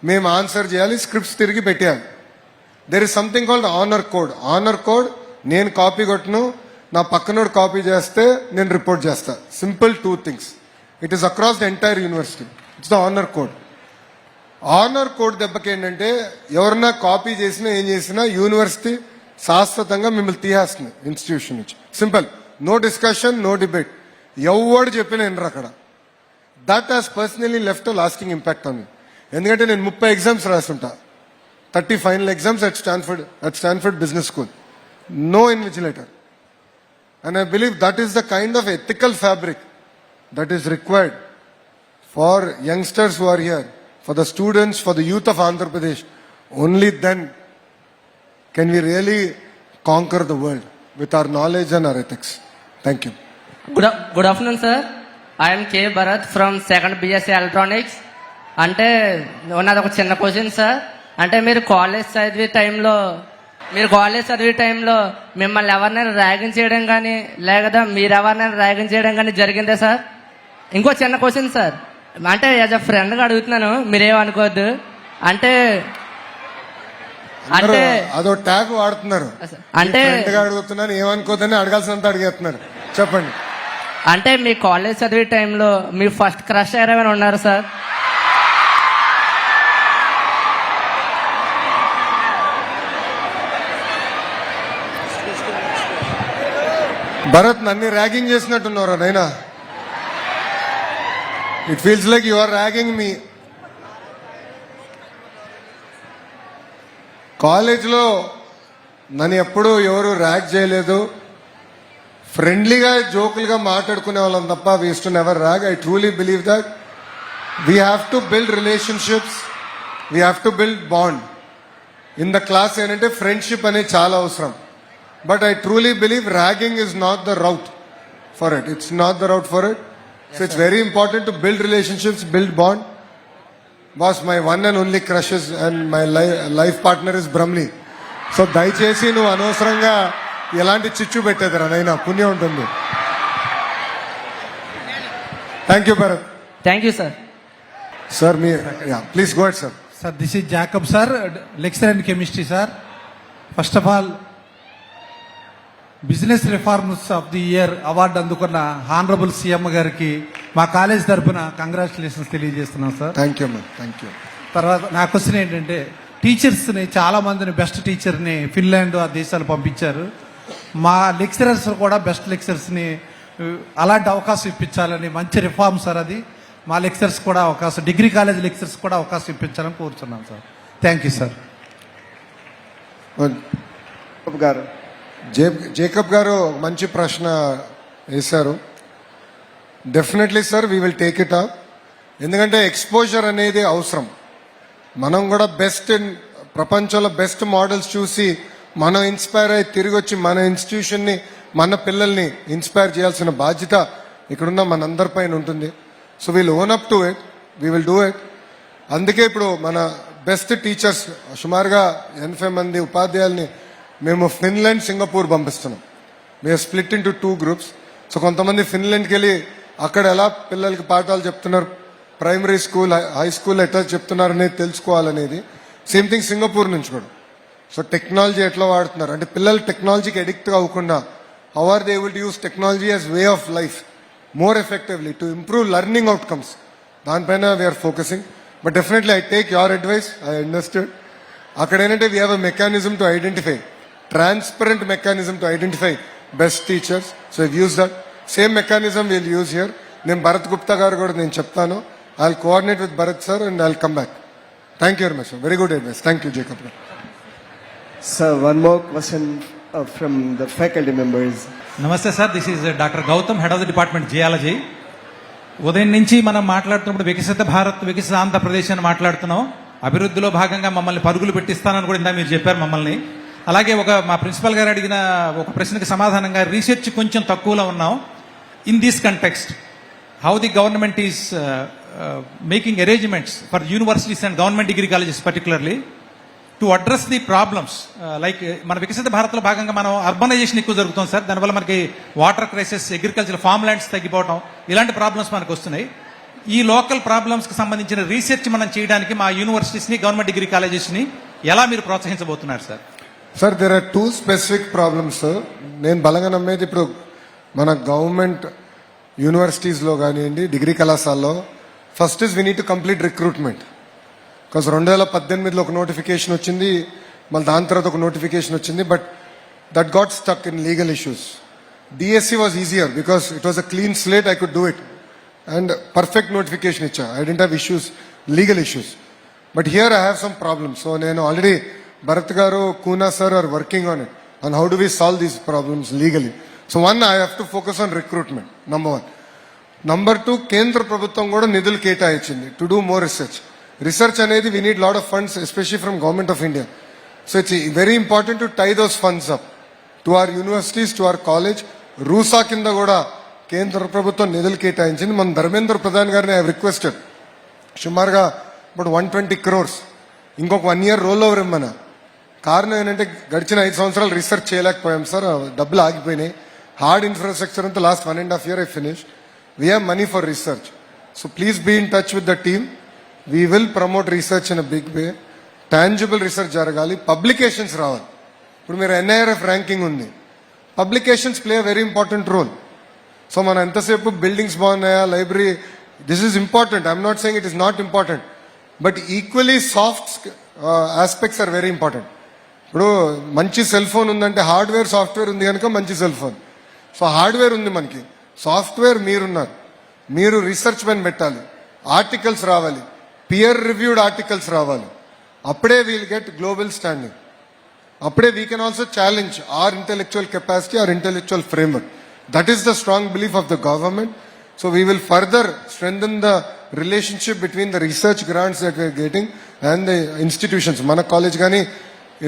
మేము ఆన్సర్ చేయాలి, స్క్రిప్ట్స్ తిరిగి పెట్టేయాలి. There is something called honour code. Honour code నేను కాపీ కొట్టను, నా పక్కనోడు కాపీ చేస్తే నేను రిపోర్ట్ చేస్తా. Simple 2 things. It is across the entire university. It's the honour code. Honour code దెబ్బకి ఏంటంటే ఎవరన్నా కాపీ చేసినా ఏం చేసినా యూనివర్సిటీ శాశ్వతంగా మిమ్మల్ని తీసేస్తుంది ఇన్స్టిట్యూషన్ నుంచి. Simple, no discussion, no debate. ఎవడు చెప్పినా వినరు అక్కడ. That has personally left lasting impact on me. ఎందుకంటే నేను 30 ఎగ్జామ్స్ రాస్తుంటా, 30 final exams at Stanford Business School. No invigilator. And I believe that is the kind of ethical fabric that is required for youngsters who are here, for the students, for the youth of Andhra Pradesh. Only then can we really conquer the world with our knowledge and our ethics. Thank you. Good afternoon, sir. I am K. Bharat from 2nd BSc Electronics. అంటే ఉన్నది ఒక చిన్న question sir. అంటే మీరు college చదివే టైంలో మిమ్మల్ని ఎవరినైనా ర్యాగింగ్ చేయడం కానీ లేదా మీరు ఎవరినైనా ర్యాగింగ్ చేయడం కానీ జరిగిందా సార్? ఇంకో చిన్న క్వశ్చన్ సార్, అంటే యాజ్ అ ఫ్రెండ్గా అడుగుతున్నాను, మీరేమనుకోవద్దు. అంటే అదో ట్యాగ్ వాడుతున్నారు, అంటే అడుగుతున్నాను ఏమనుకోద్దని అడగాల్సినంత అడిగేస్తున్నారు. చెప్పండి. అంటే మీ కాలేజ్ చదివే టైంలో మీ ఫస్ట్ క్రష్ ఎవరైనా ఉన్నారు సార్? భరత్, నన్ను ర్యాగింగ్ చేసినట్టున్నారా నైనా? It feels like you are ragging me. కాలేజ్లో నన్ను ఎప్పుడూ ఎవరు ర్యాగ్ చేయలేదు. ఫ్రెండ్లీగా జోకులుగా మాట్లాడుకునే వాళ్ళం తప్ప we used to never rag. I truly believe that we have to build relationships, we have to build bond. In the class ఏంటంటే ఫ్రెండ్షిప్ అనేది చాలా అవసరం. But I truly believe ragging is not the route for it. It's not the route for it. So it's very important to build relationships, build bond. Boss, my one and only crush is and my life partner is Brahmli. So దయచేసి నువ్వు అనవసరంగా ఎలాంటి చిచ్చు పెట్టేదిరా నైనా, పుణ్యం ఉంటుంది. Thank you Bharat. Thank you sir. Sir me please go ahead sir. Sir, this is Jacob, sir, lecturer in chemistry, sir. First of all, business reforms of the year award అందుకున్న honourable CM గారికి మా college తరఫున congratulations తెలియజేస్తున్నాం sir. Thank you ma'am, thank you. తర్వాత నా question ఏంటంటే, టీచర్స్ని చాలా మందిని బెస్ట్ టీచర్ని ఫిన్లాండ్ ఆ దేశాలు పంపించారు. మా లెక్చరర్స్ కూడా బెస్ట్ లెక్చరర్స్ని అలాంటి అవకాశం ఇప్పించాలని మంచి రిఫార్మ్ సార్ అది. మా లెక్చరర్స్ కూడా అవకాశం, డిగ్రీ కాలేజ్ లెక్చరర్స్ కూడా అవకాశం ఇప్పించాలని కోరుతున్నాం సార్. Thank you sir. గారు జేకబ్ గారు మంచి ప్రశ్న వేశారు. Definitely sir, we will take it up. ఎందుకంటే ఎక్స్పోజర్ అనేది అవసరం. మనం కూడా బెస్ట్ ప్రపంచంలో బెస్ట్ మోడల్స్ చూసి మనం ఇన్స్పైర్ అయ్యి తిరిగి వచ్చి మన ఇన్స్టిట్యూషన్ని, మన పిల్లల్ని ఇన్స్పైర్ చేయాల్సిన బాధ్యత ఇక్కడున్న మనందరిపైన ఉంటుంది. So we'll own up to it, we will do it. అందుకే ఇప్పుడు మన బెస్ట్ టీచర్స్ సుమారుగా 80 మంది ఉపాధ్యాయుల్ని మేము ఫిన్లాండ్, సింగపూర్ పంపిస్తున్నాం. మేము స్ప్లిట్ ఇంటూ 2 గ్రూప్స్. సో కొంతమంది ఫిన్లాండ్కి వెళ్ళి అక్కడ ఎలా పిల్లలకి పాఠాలు చెప్తున్నారు, ప్రైమరీ స్కూల్, హై స్కూల్ ఎట్లా చెప్తున్నారు అనేది తెలుసుకోవాలనేది. సేమ్ థింగ్ సింగపూర్ నుంచి కూడా. సో టెక్నాలజీ ఎట్లా వాడుతున్నారు అంటే పిల్లలు టెక్నాలజీకి అడిక్ట్ అవ్వకుండా how are they able to use technology as way of life more effectively to improve learning outcomes. దానిపైన we're focusing. But definitely I take your advice, I understood. అక్కడ ఏంటంటే we have a mechanism to identify, transparent mechanism to identify best teachers. So I've used that. Same mechanism we'll use here. Then Bharat Gupta garu kuda nenu cheptanu. I'll coordinate with Bharat sir and I'll come back. Thank you very much, sir. Very good advice. Thank you, Jacob. Sir, one more question from the faculty members. నమస్తే sir, this is doctor Gautam, head of the department geology. ఉదయం నుంచి మనం మాట్లాడుతున్నప్పుడు వికసిత భారత్, వికసిత ఆంధ్రప్రదేశ్ అని మాట్లాడుతున్నాం. అభివృద్ధిలో భాగంగా మమ్మల్ని పరుగులు పెట్టిస్తానని కూడా ఇందా మీరు చెప్పారు మమ్మల్ని. అలాగే మా ప్రిన్సిపల్ గారు అడిగిన ఒక ప్రశ్నకి సమాధానంగా రీసెర్చ్ కొంచెం తక్కువలో ఉన్నాం. In this context, how the government is making arrangements for universities and government degree colleges particularly to address the problems. Like మన వికసిత భారత్లో భాగంగా మనం అర్బనైజేషన్ ఎక్కువ జరుగుతుంది సార్. దానివల్ల మనకి water crisis, agriculture, farm lands తగ్గిపోవడం, ఇలాంటి ప్రాబ్లమ్స్ మనకు వస్తున్నాయి. ఈ లోకల్ ప్రాబ్లమ్స్కి సంబంధించిన రీసెర్చ్ మనం చేయడానికి మా యూనివర్సిటీస్ని, గవర్నమెంట్ డిగ్రీ కాలేజెస్ని ఎలా మీరు ప్రోత్సహించబోతున్నారు sir? Sir, there are 2 specific problems. నేను బలంగా నమ్మేది ఇప్పుడు మన గవర్నమెంట్ యూనివర్సిటీస్లో కానివ్వండి, డిగ్రీ కళాశాలలో first is we need to complete recruitment. Because 2018లో ఒక నోటిఫికేషన్ వచ్చింది, మళ్ళీ దాని తర్వాత ఒక నోటిఫికేషన్ వచ్చింది. But that got stuck in legal issues. DSC was easier because it was a clean slate, I could do it and perfect notification ఇచ్చా. I didn't have issues, legal issues. But here I have some problems. So నేను already Bharat garu, Kuna sir are working on it. And how do we solve these problems legally? So one, I have to focus on recruitment, number 1. Number 2, Kendra Prabhuత్వం కూడా నిధులు కేటాయించింది to do more research. Research అనేది we need lot of funds, especially from Government of India. So it's very important to tie those funds up to our universities, to our college. RUSA కింద కూడా కేంద్ర ప్రభుత్వం నిధులు కేటాయించింది. మన ధర్మేంద్ర ప్రధాన్ గారిని ఐ రిక్వెస్టెడ్ సుమారుగా about 120 crores ఇంకొక 1 year రోల్ ఓవర్ ఇమ్మన్నా. కారణం ఏంటంటే గడిచిన 5 సంవత్సరాలు రీసెర్చ్ చేయలేకపోయాం సార్, డబ్బులు ఆగిపోయినాయి. హార్డ్ ఇన్ఫ్రాస్ట్రక్చర్ అంతా last 1.5 year I finished. We have money for research. So please be in touch with the team. We will promote research in a big way. Tangible research జరగాలి, publications రావాలి. ఇప్పుడు మీరు NIRF ranking ఉంది, publications play a very important role. So మనం ఎంతసేపు buildings బాగున్నాయా, library, this is important. I'm not saying it is not important, but equally soft aspects are very important. ఇప్పుడు మంచి సెల్ ఫోన్ ఉందంటే హార్డ్వేర్ సాఫ్ట్వేర్ ఉంది కనుక మంచి సెల్ ఫోన్. సో హార్డ్వేర్ ఉంది మనకి, సాఫ్ట్వేర్ మీరున్నారు. మీరు రీసెర్చ్ పైన పెట్టాలి, ఆర్టికల్స్ రావాలి, పియర్ రివ్యూడ్ ఆర్టికల్స్ రావాలి. అప్పుడే వీల్ గెట్ గ్లోబల్ స్టాండింగ్. అప్పుడే we can also challenge our intellectual capacity, our intellectual framework. That is the strong belief of the government. So we will further strengthen the relationship between the research grants that we are getting and the institutions. Mana college gani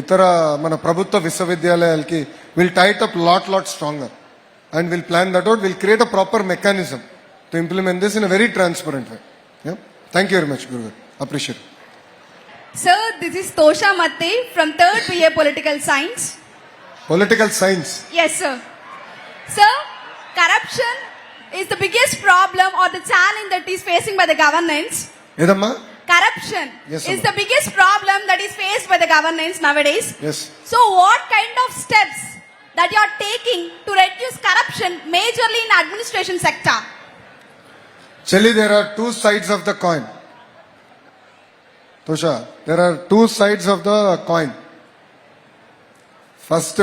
itara mana prabhutva visvavidyalayalalki will tie it up lot stronger, and we'll plan that out. We'll create a proper mechanism to implement this in a very transparent way. Yeah. Thank you very much, Guru. Appreciate it. Sir, this is Tosha Matte from 3rd BA Political Science. Political science. Yes, sir. Sir, corruption is the biggest problem or the challenge that is facing by the governance. Edamma? Corruption Yes, is Amma. the biggest problem that is faced by the governance nowadays. Yes. So what kind of steps that you are taking to reduce corruption majorly in administration sector? Chelli, there are two sides of the coin. Tosha, there are two sides of the coin. First,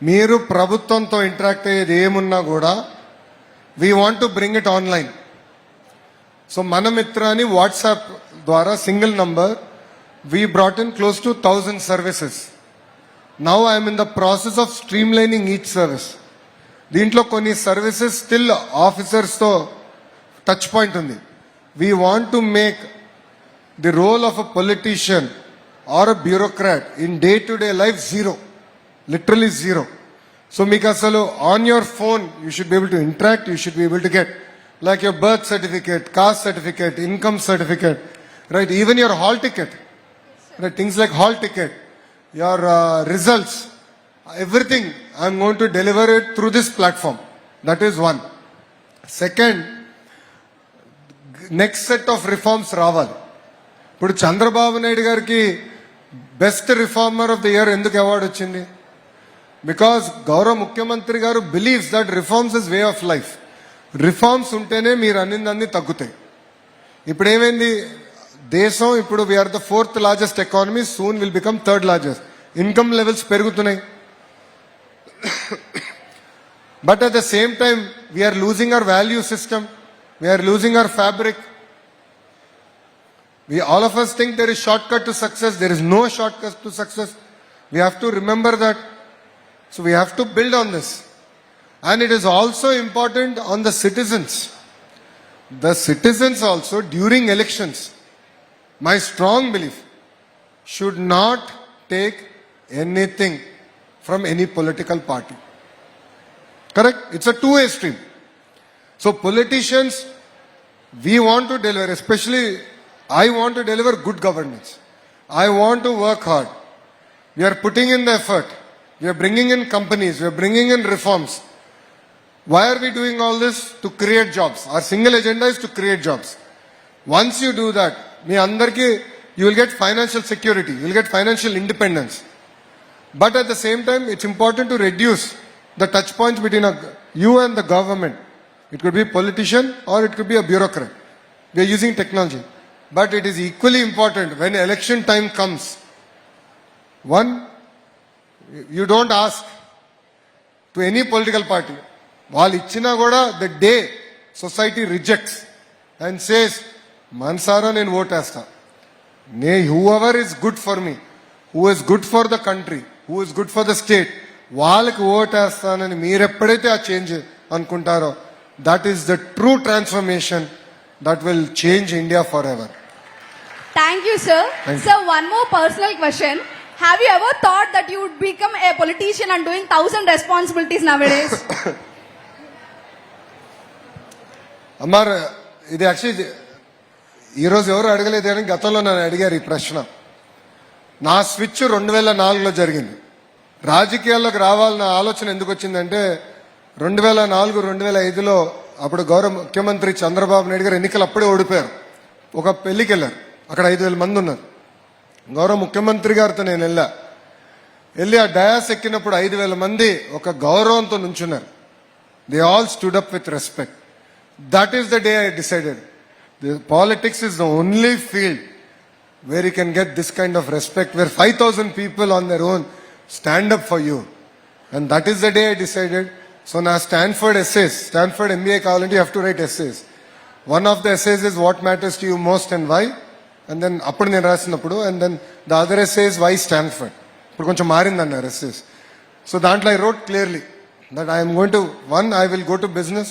మీరు ప్రభుత్వంతో interact అయ్యేది ఏమున్నా కూడా we want to bring it online. So మన మిత్ర అని WhatsApp ద్వారా single number we brought in close to 1000 services. Now I'm in the process of streamlining each service. దీంట్లో కొన్ని సర్వీసెస్ స్టిల్ ఆఫీసర్స్తో టచ్ పాయింట్ ఉంది. We want to make the role of a politician or a bureaucrat in day to day life zero. Literally zero. So మీకు అసలు on your phone you should be able to interact, you should be able to get like your birth certificate, caste certificate, income certificate, right? Even your hall ticket, right? Things like hall ticket, your results, everything I'm going to deliver it through this platform. That is one. Second, next set of reforms రావాలి. ఇప్పుడు చంద్రబాబు నాయుడు గారికి best reformer of the year ఎందుకు award వచ్చింది? Because గౌరవ ముఖ్యమంత్రి గారు believes that reforms is way of life. Reforms ఉంటేనే మీరు అన్ని తగ్గుతాయి. ఇప్పుడు ఏమైంది, దేశం ఇప్పుడు we are the 4th largest economy, soon will become 3rd largest. Income levels పెరుగుతున్నాయి, but at the same time we are losing our value system, we are losing our fabric. All of us think there is shortcut to success. There is no shortcut to success. We have to remember that. So we have to build on this. And it is also important on the citizens. The citizens also during elections, my strong belief, should not take anything from any political party. Correct? It's a two-way stream. So politicians, we want to deliver, especially I want to deliver good governance. I want to work hard. We are putting in the effort. We are bringing in companies. We are bringing in reforms. Why are we doing all this? To create jobs. Our single agenda is to create jobs. Once you do that, you will get financial security. You will get financial independence. But at the same time, it's important to reduce the touch points between you and the government. It could be a politician or it could be a bureaucrat. We are using technology. But it is equally important when election time comes. One, you don't ask to any political party. వాళ్ళు ఇచ్చినా కూడా the day society rejects and says, మనసారా నేను ఓటేస్తా, whoever is good for me, who is good for the country, who is good for the state, వాళ్ళకి ఓటేస్తానని మీరు ఎప్పుడైతే ఆ change అనుకుంటారో, that is the true transformation that will change India forever. Thank you, sir. Thank you. Sir, one more personal question. Have you ever thought that you would become a politician and doing 1000 responsibilities nowadays? అమ్మారు ఇది actually ఈరోజు ఎవరు అడగలేదు అని గతంలో నన్ను అడిగారు ఈ ప్రశ్న. నా స్విచ్ 2004లో జరిగింది. రాజకీయాల్లోకి రావాలన్న ఆలోచన ఎందుకు వచ్చిందంటే 2004, 2005లో అప్పుడు గౌరవ ముఖ్యమంత్రి చంద్రబాబు నాయుడు గారు ఎన్నికలు అప్పుడే ఓడిపోయారు. ఒక పెళ్లికి వెళ్ళారు, అక్కడ 5,000 మంది ఉన్నారు. గౌరవ ముఖ్యమంత్రి గారితో నేను వెళ్ళి ఆ డయాస్ ఎక్కినప్పుడు 5,000 మంది ఒక గౌరవంతో నుంచున్నారు. They all stood up with respect. That is the day I decided politics is the only field where you can get this kind of respect, where 5,000 people on their own stand up for you. And that is the day I decided. So now Stanford essays, Stanford MBA కావాలంటే you have to write essays. One of the essays is what matters to you most and why. And then అప్పుడు నేను రాసినప్పుడు, and then the other essay is why Stanford. ఇప్పుడు కొంచెం మారిందన్నారు essays. So దాంట్లో I wrote clearly that I am going to, one, I will go to business.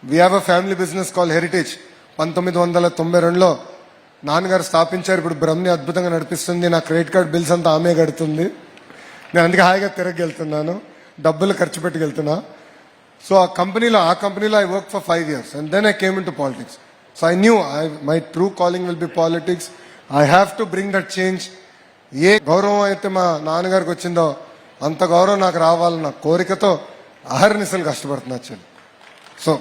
We have a family business called Heritage. 1992లో నాన్నగారు స్థాపించారు. ఇప్పుడు బ్రహ్మని అద్భుతంగా నడిపిస్తుంది. నా క్రెడిట్ కార్డ్ బిల్స్ అంతా ఆమె కడుతుంది. నేను అందుకే హాయిగా తిరగెళ్తున్నాను, డబ్బులు ఖర్చు పెట్టుకెళ్తున్నా. సో ఆ కంపెనీలో I work for 5 years and then I came into politics. So I knew my true calling will be politics. I have to bring that change. ఏ గౌరవం అయితే మా నాన్నగారికి వచ్చిందో అంత గౌరవం నాకు రావాలన్న కోరికతో అహర్నిశలు కష్టపడుతున్నా. So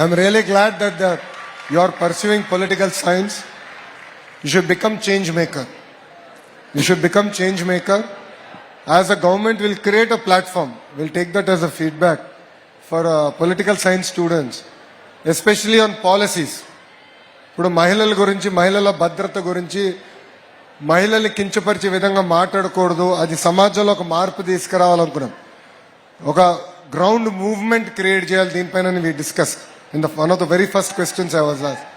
I'm really glad that you are pursuing political science. You should become change maker. You should become change maker. As a government, we'll create a platform. We'll take that as a feedback for political science students, especially on policies. ఇప్పుడు మహిళల గురించి, మహిళల భద్రత గురించి, మహిళల్ని కించపరిచే విధంగా మాట్లాడకూడదు. అది సమాజంలో ఒక మార్పు తీసుకురావాలనుకున్నాం. ఒక గ్రౌండ్ మూవ్మెంట్ క్రియేట్ చేయాలి. దీనిపైన we discussed. One of the very first questions I was asked.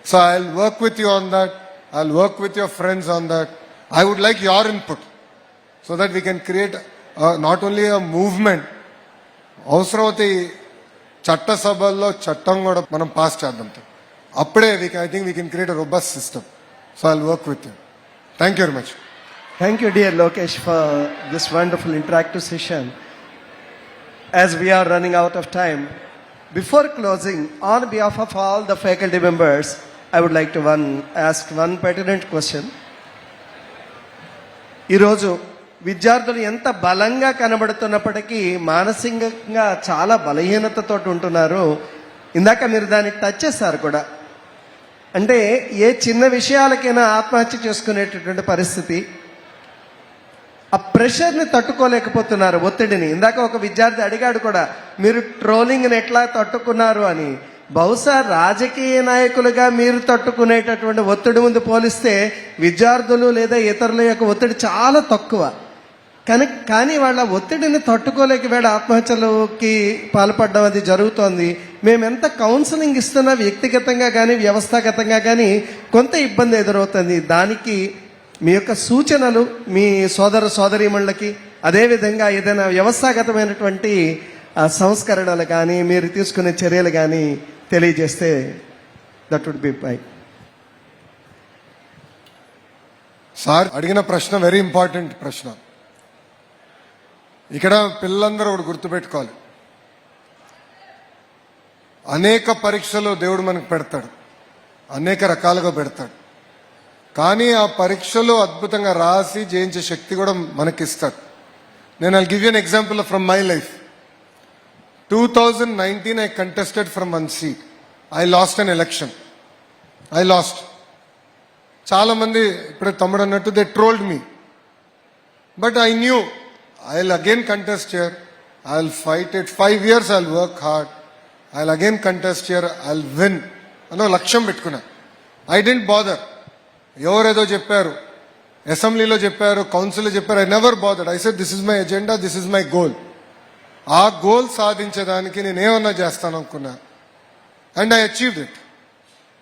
So I'll work with you on that. I'll work with your friends on that. I would like your input so that we can create not only a movement, అవసరమైతే చట్టసభల్లో చట్టం కూడా మనం pass చేద్దాం. అప్పుడే I think we can create a robust system. So I'll work with you. Thank you very much. Thank you, dear Lokesh, for this wonderful interactive session. As we are running out of time, before closing, on behalf of all the faculty members, I would like to ask one pertinent question. ఈరోజు విద్యార్థులు ఎంత బలంగా కనబడుతున్నప్పటికీ మానసికంగా చాలా బలహీనతతో ఉంటున్నారు. ఇందాక మీరు దాన్ని టచ్ చేశారు కూడా. అంటే ఏ చిన్న విషయాలకైనా ఆత్మహత్య చేసుకునేటటువంటి పరిస్థితి. ఆ ప్రెషర్ని తట్టుకోలేకపోతున్నారు, ఒత్తిడిని. ఇందాక ఒక విద్యార్థి అడిగాడు కూడా, మీరు ట్రోలింగ్ని ఎట్లా తట్టుకున్నారు అని. బహుశా రాజకీయ నాయకులుగా మీరు తట్టుకునేటటువంటి ఒత్తిడి ముందు పోలిస్తే విద్యార్థులు లేదా ఇతరుల యొక్క ఒత్తిడి చాలా తక్కువ. కానీ వాళ్ళ ఒత్తిడిని తట్టుకోలేక వేళ ఆత్మహత్యలకి పాల్పడడం అది జరుగుతోంది. మేము ఎంత కౌన్సిలింగ్ ఇస్తున్నా వ్యక్తిగతంగా కానీ వ్యవస్థాగతంగా కానీ కొంత ఇబ్బంది ఎదురవుతుంది. దానికి మీ యొక్క సూచనలు మీ సోదరీమణులకి, అదేవిధంగా ఏదైనా వ్యవస్థాగతమైనటువంటి సంస్కరణలు కానీ మీరు తీసుకునే చర్యలు కానీ తెలియజేస్తే that would be my. Sir అడిగిన ప్రశ్న వెరీ ఇంపార్టెంట్ ప్రశ్న. ఇక్కడ పిల్లలందరూ ఒకటి గుర్తుపెట్టుకోవాలి. అనేక పరీక్షలు దేవుడు మనకు పెడతాడు, అనేక రకాలుగా పెడతాడు. కానీ ఆ పరీక్షలు అద్భుతంగా రాసి జయించే శక్తి కూడా మనకిస్తాడు. నేను I'll give you an example from my life. 2019 I contested from one seat. I lost an election. I lost. చాలా మంది ఇప్పుడు తమ్ముడు అన్నట్టు they trolled me. But I knew I'll again contest here. I'll fight it. 5 years I'll work hard. I'll again contest here. I'll win. అన్న లక్ష్యం పెట్టుకున్నా. I didn't bother. ఎవరేదో చెప్పారు, అసెంబ్లీలో చెప్పారు, కౌన్సిల్లో చెప్పారు. I never bothered. I said this is my agenda, this is my goal. ఆ goal సాధించడానికి నేను ఏమన్నా చేస్తాను అనుకున్నా. And I achieved it.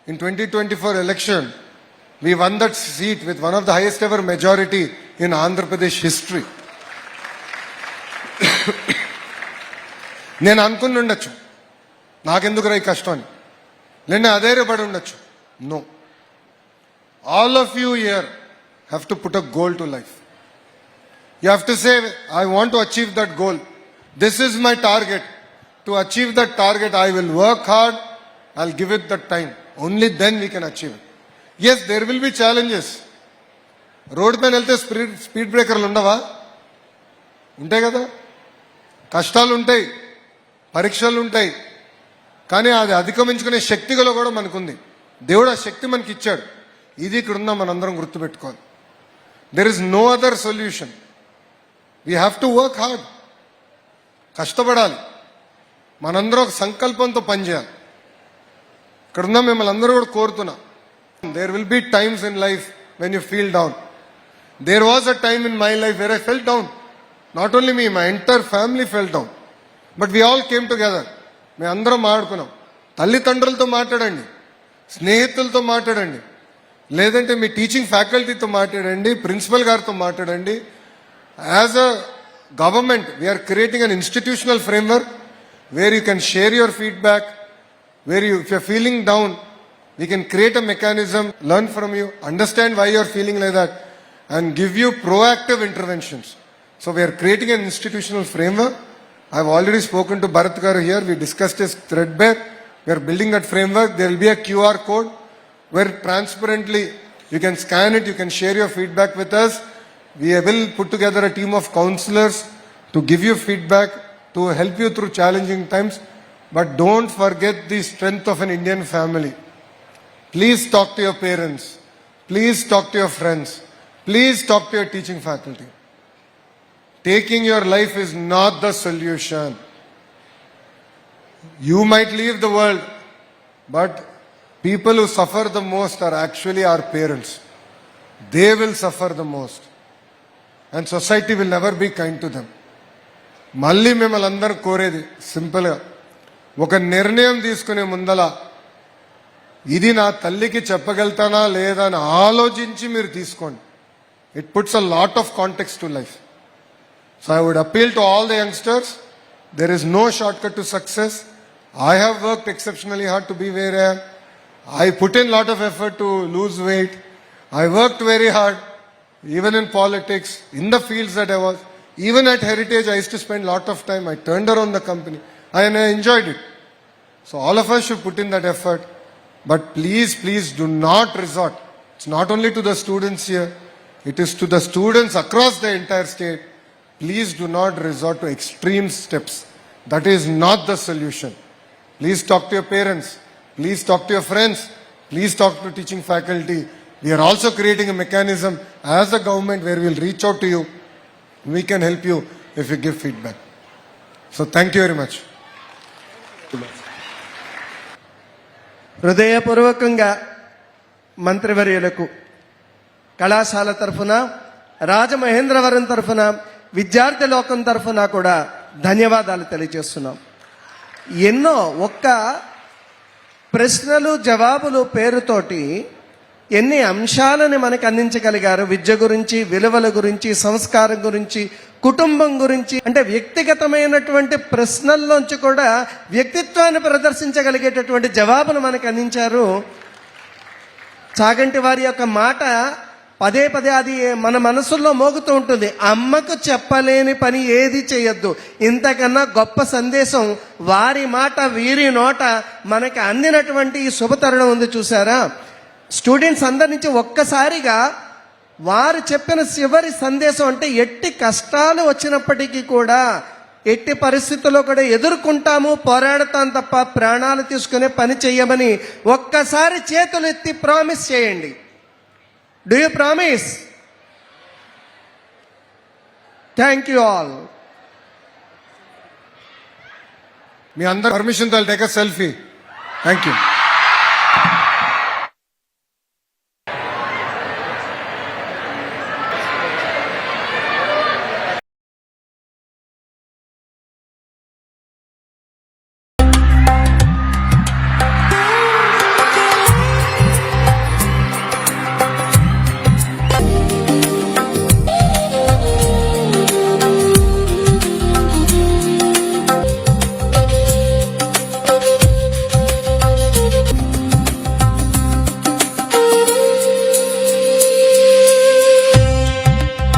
In 2024 election, we won that seat with one of the highest ever majority in Andhra Pradesh history. నేను అనుకుని ఉండొచ్చు నాకెందుకు రై కష్టం అని, లేదా అధైర్యపడి ఉండొచ్చు. No, all of you here have to put a goal to life. You have to say I want to achieve that goal. This is my target. To achieve that target I will work hard. I will give it that time. Only then we can achieve. Yes, there will be challenges. Road పైన వెళ్తే speed బ్రేకర్లు ఉండవా? ఉంటాయి కదా. కష్టాలు ఉంటాయి, పరీక్షలు ఉంటాయి, కానీ అది అధిగమించుకునే శక్తిలో కూడా మనకుంది. దేవుడు ఆ శక్తి మనకి ఇచ్చాడు. ఇది ఇక్కడ ఉందా మనందరం గుర్తుపెట్టుకోవాలి. There is no other solution. We have to work hard. కష్టపడాలి. మనందరం ఒక సంకల్పంతో పనిచేయాలి. ఇక్కడ ఉందా మిమ్మల్ని అందరూ కూడా కోరుతున్నా. There will be times in life when you feel down. There was a time in my life where I felt down. Not only me, my entire family felt down. But we all came together. మేము అందరం మాట్లాడుకున్నాం. తల్లిదండ్రులతో మాట్లాడండి, స్నేహితులతో మాట్లాడండి, లేదంటే మీ teaching ఫ్యాకల్టీతో మాట్లాడండి, principal గారితో మాట్లాడండి. As a government we're creating an institutional framework where you can share your feedback, where you if you're feeling down we can create a mechanism, learn from you, understand why you're feeling like that, and give you proactive interventions. So we are creating an institutional framework. I've already spoken to Bharat Garu here. We discussed his threadbare. We are building that framework. There will be a QR code where transparently you can scan it, you can share your feedback with us. We will put together a team of counselors to give you feedback, to help you through challenging times. But don't forget the strength of an Indian family. Please talk to your parents. Please talk to your friends. Please talk to your teaching faculty. Taking your life is not the solution. You might leave the world, but people who suffer the most are actually our parents. They will suffer the most. And society will never be kind to them. మళ్ళీ మిమ్మల్ని అందరూ కోరేది సింపుల్గా, ఒక నిర్ణయం తీసుకునే ముందల ఇది నా తల్లికి చెప్పగలుగుతానా లేదా అని ఆలోచించి మీరు తీసుకోండి. It puts a lot of context to life. So I would appeal to all the youngsters, there is no shortcut to success. I have worked exceptionally hard to be where I am. I put in lot of effort to lose weight. I worked very hard, even in politics, in the fields that I was. Even at Heritage, I used to spend lot of time. I turned around the company and I enjoyed it. So all of us should put in that effort. But please, please do not resort. It's not only to the students here, it is to the students across the entire state. Please do not resort to extreme steps. That is not the solution. Please talk to your parents. Please talk to your friends. Please talk to teaching faculty. We are also creating a mechanism as a government where we will reach out to you. We can help you if you give feedback. So thank you very much. హృదయపూర్వకంగా మంత్రివర్యులకు, కళాశాల తరఫున, రాజమహేంద్రవరం తరఫున, విద్యార్థి లోకం తరఫున కూడా ధన్యవాదాలు తెలియజేస్తున్నాం. ఎన్నో ఒక్క ప్రశ్నలు జవాబులు పేరుతోటి ఎన్ని అంశాలను మనకు అందించగలిగారు. విద్య గురించి, విలువల గురించి, సంస్కారం గురించి, కుటుంబం గురించి, అంటే వ్యక్తిగతమైనటువంటి ప్రశ్నల్లోంచి కూడా వ్యక్తిత్వాన్ని ప్రదర్శించగలిగేటటువంటి జవాబును మనకు అందించారు. చాగంటి వారి యొక్క మాట పదే పదే అది మన మనసుల్లో మోగుతూ ఉంటుంది. అమ్మకు చెప్పలేని పని ఏది చేయొద్దు. ఇంతకన్నా గొప్ప సందేశం వారి మాట, వీరి నోట మనకి అందినటువంటి ఈ శుభతరుణం ఉంది. చూసారా, స్టూడెంట్స్ అందరి నుంచి ఒక్కసారిగా వారు చెప్పిన చివరి సందేశం అంటే, ఎట్టి కష్టాలు వచ్చినప్పటికీ కూడా, ఎట్టి పరిస్థితుల్లో కూడా ఎదుర్కొంటాము, పోరాడతాం తప్ప ప్రాణాలు తీసుకునే పని చెయ్యమని ఒక్కసారి చేతులు ఎత్తి ప్రామిస్ చేయండి. Do you promise? Thank you all. మీ అందరు పర్మిషన్ తో take a selfie. Thank you.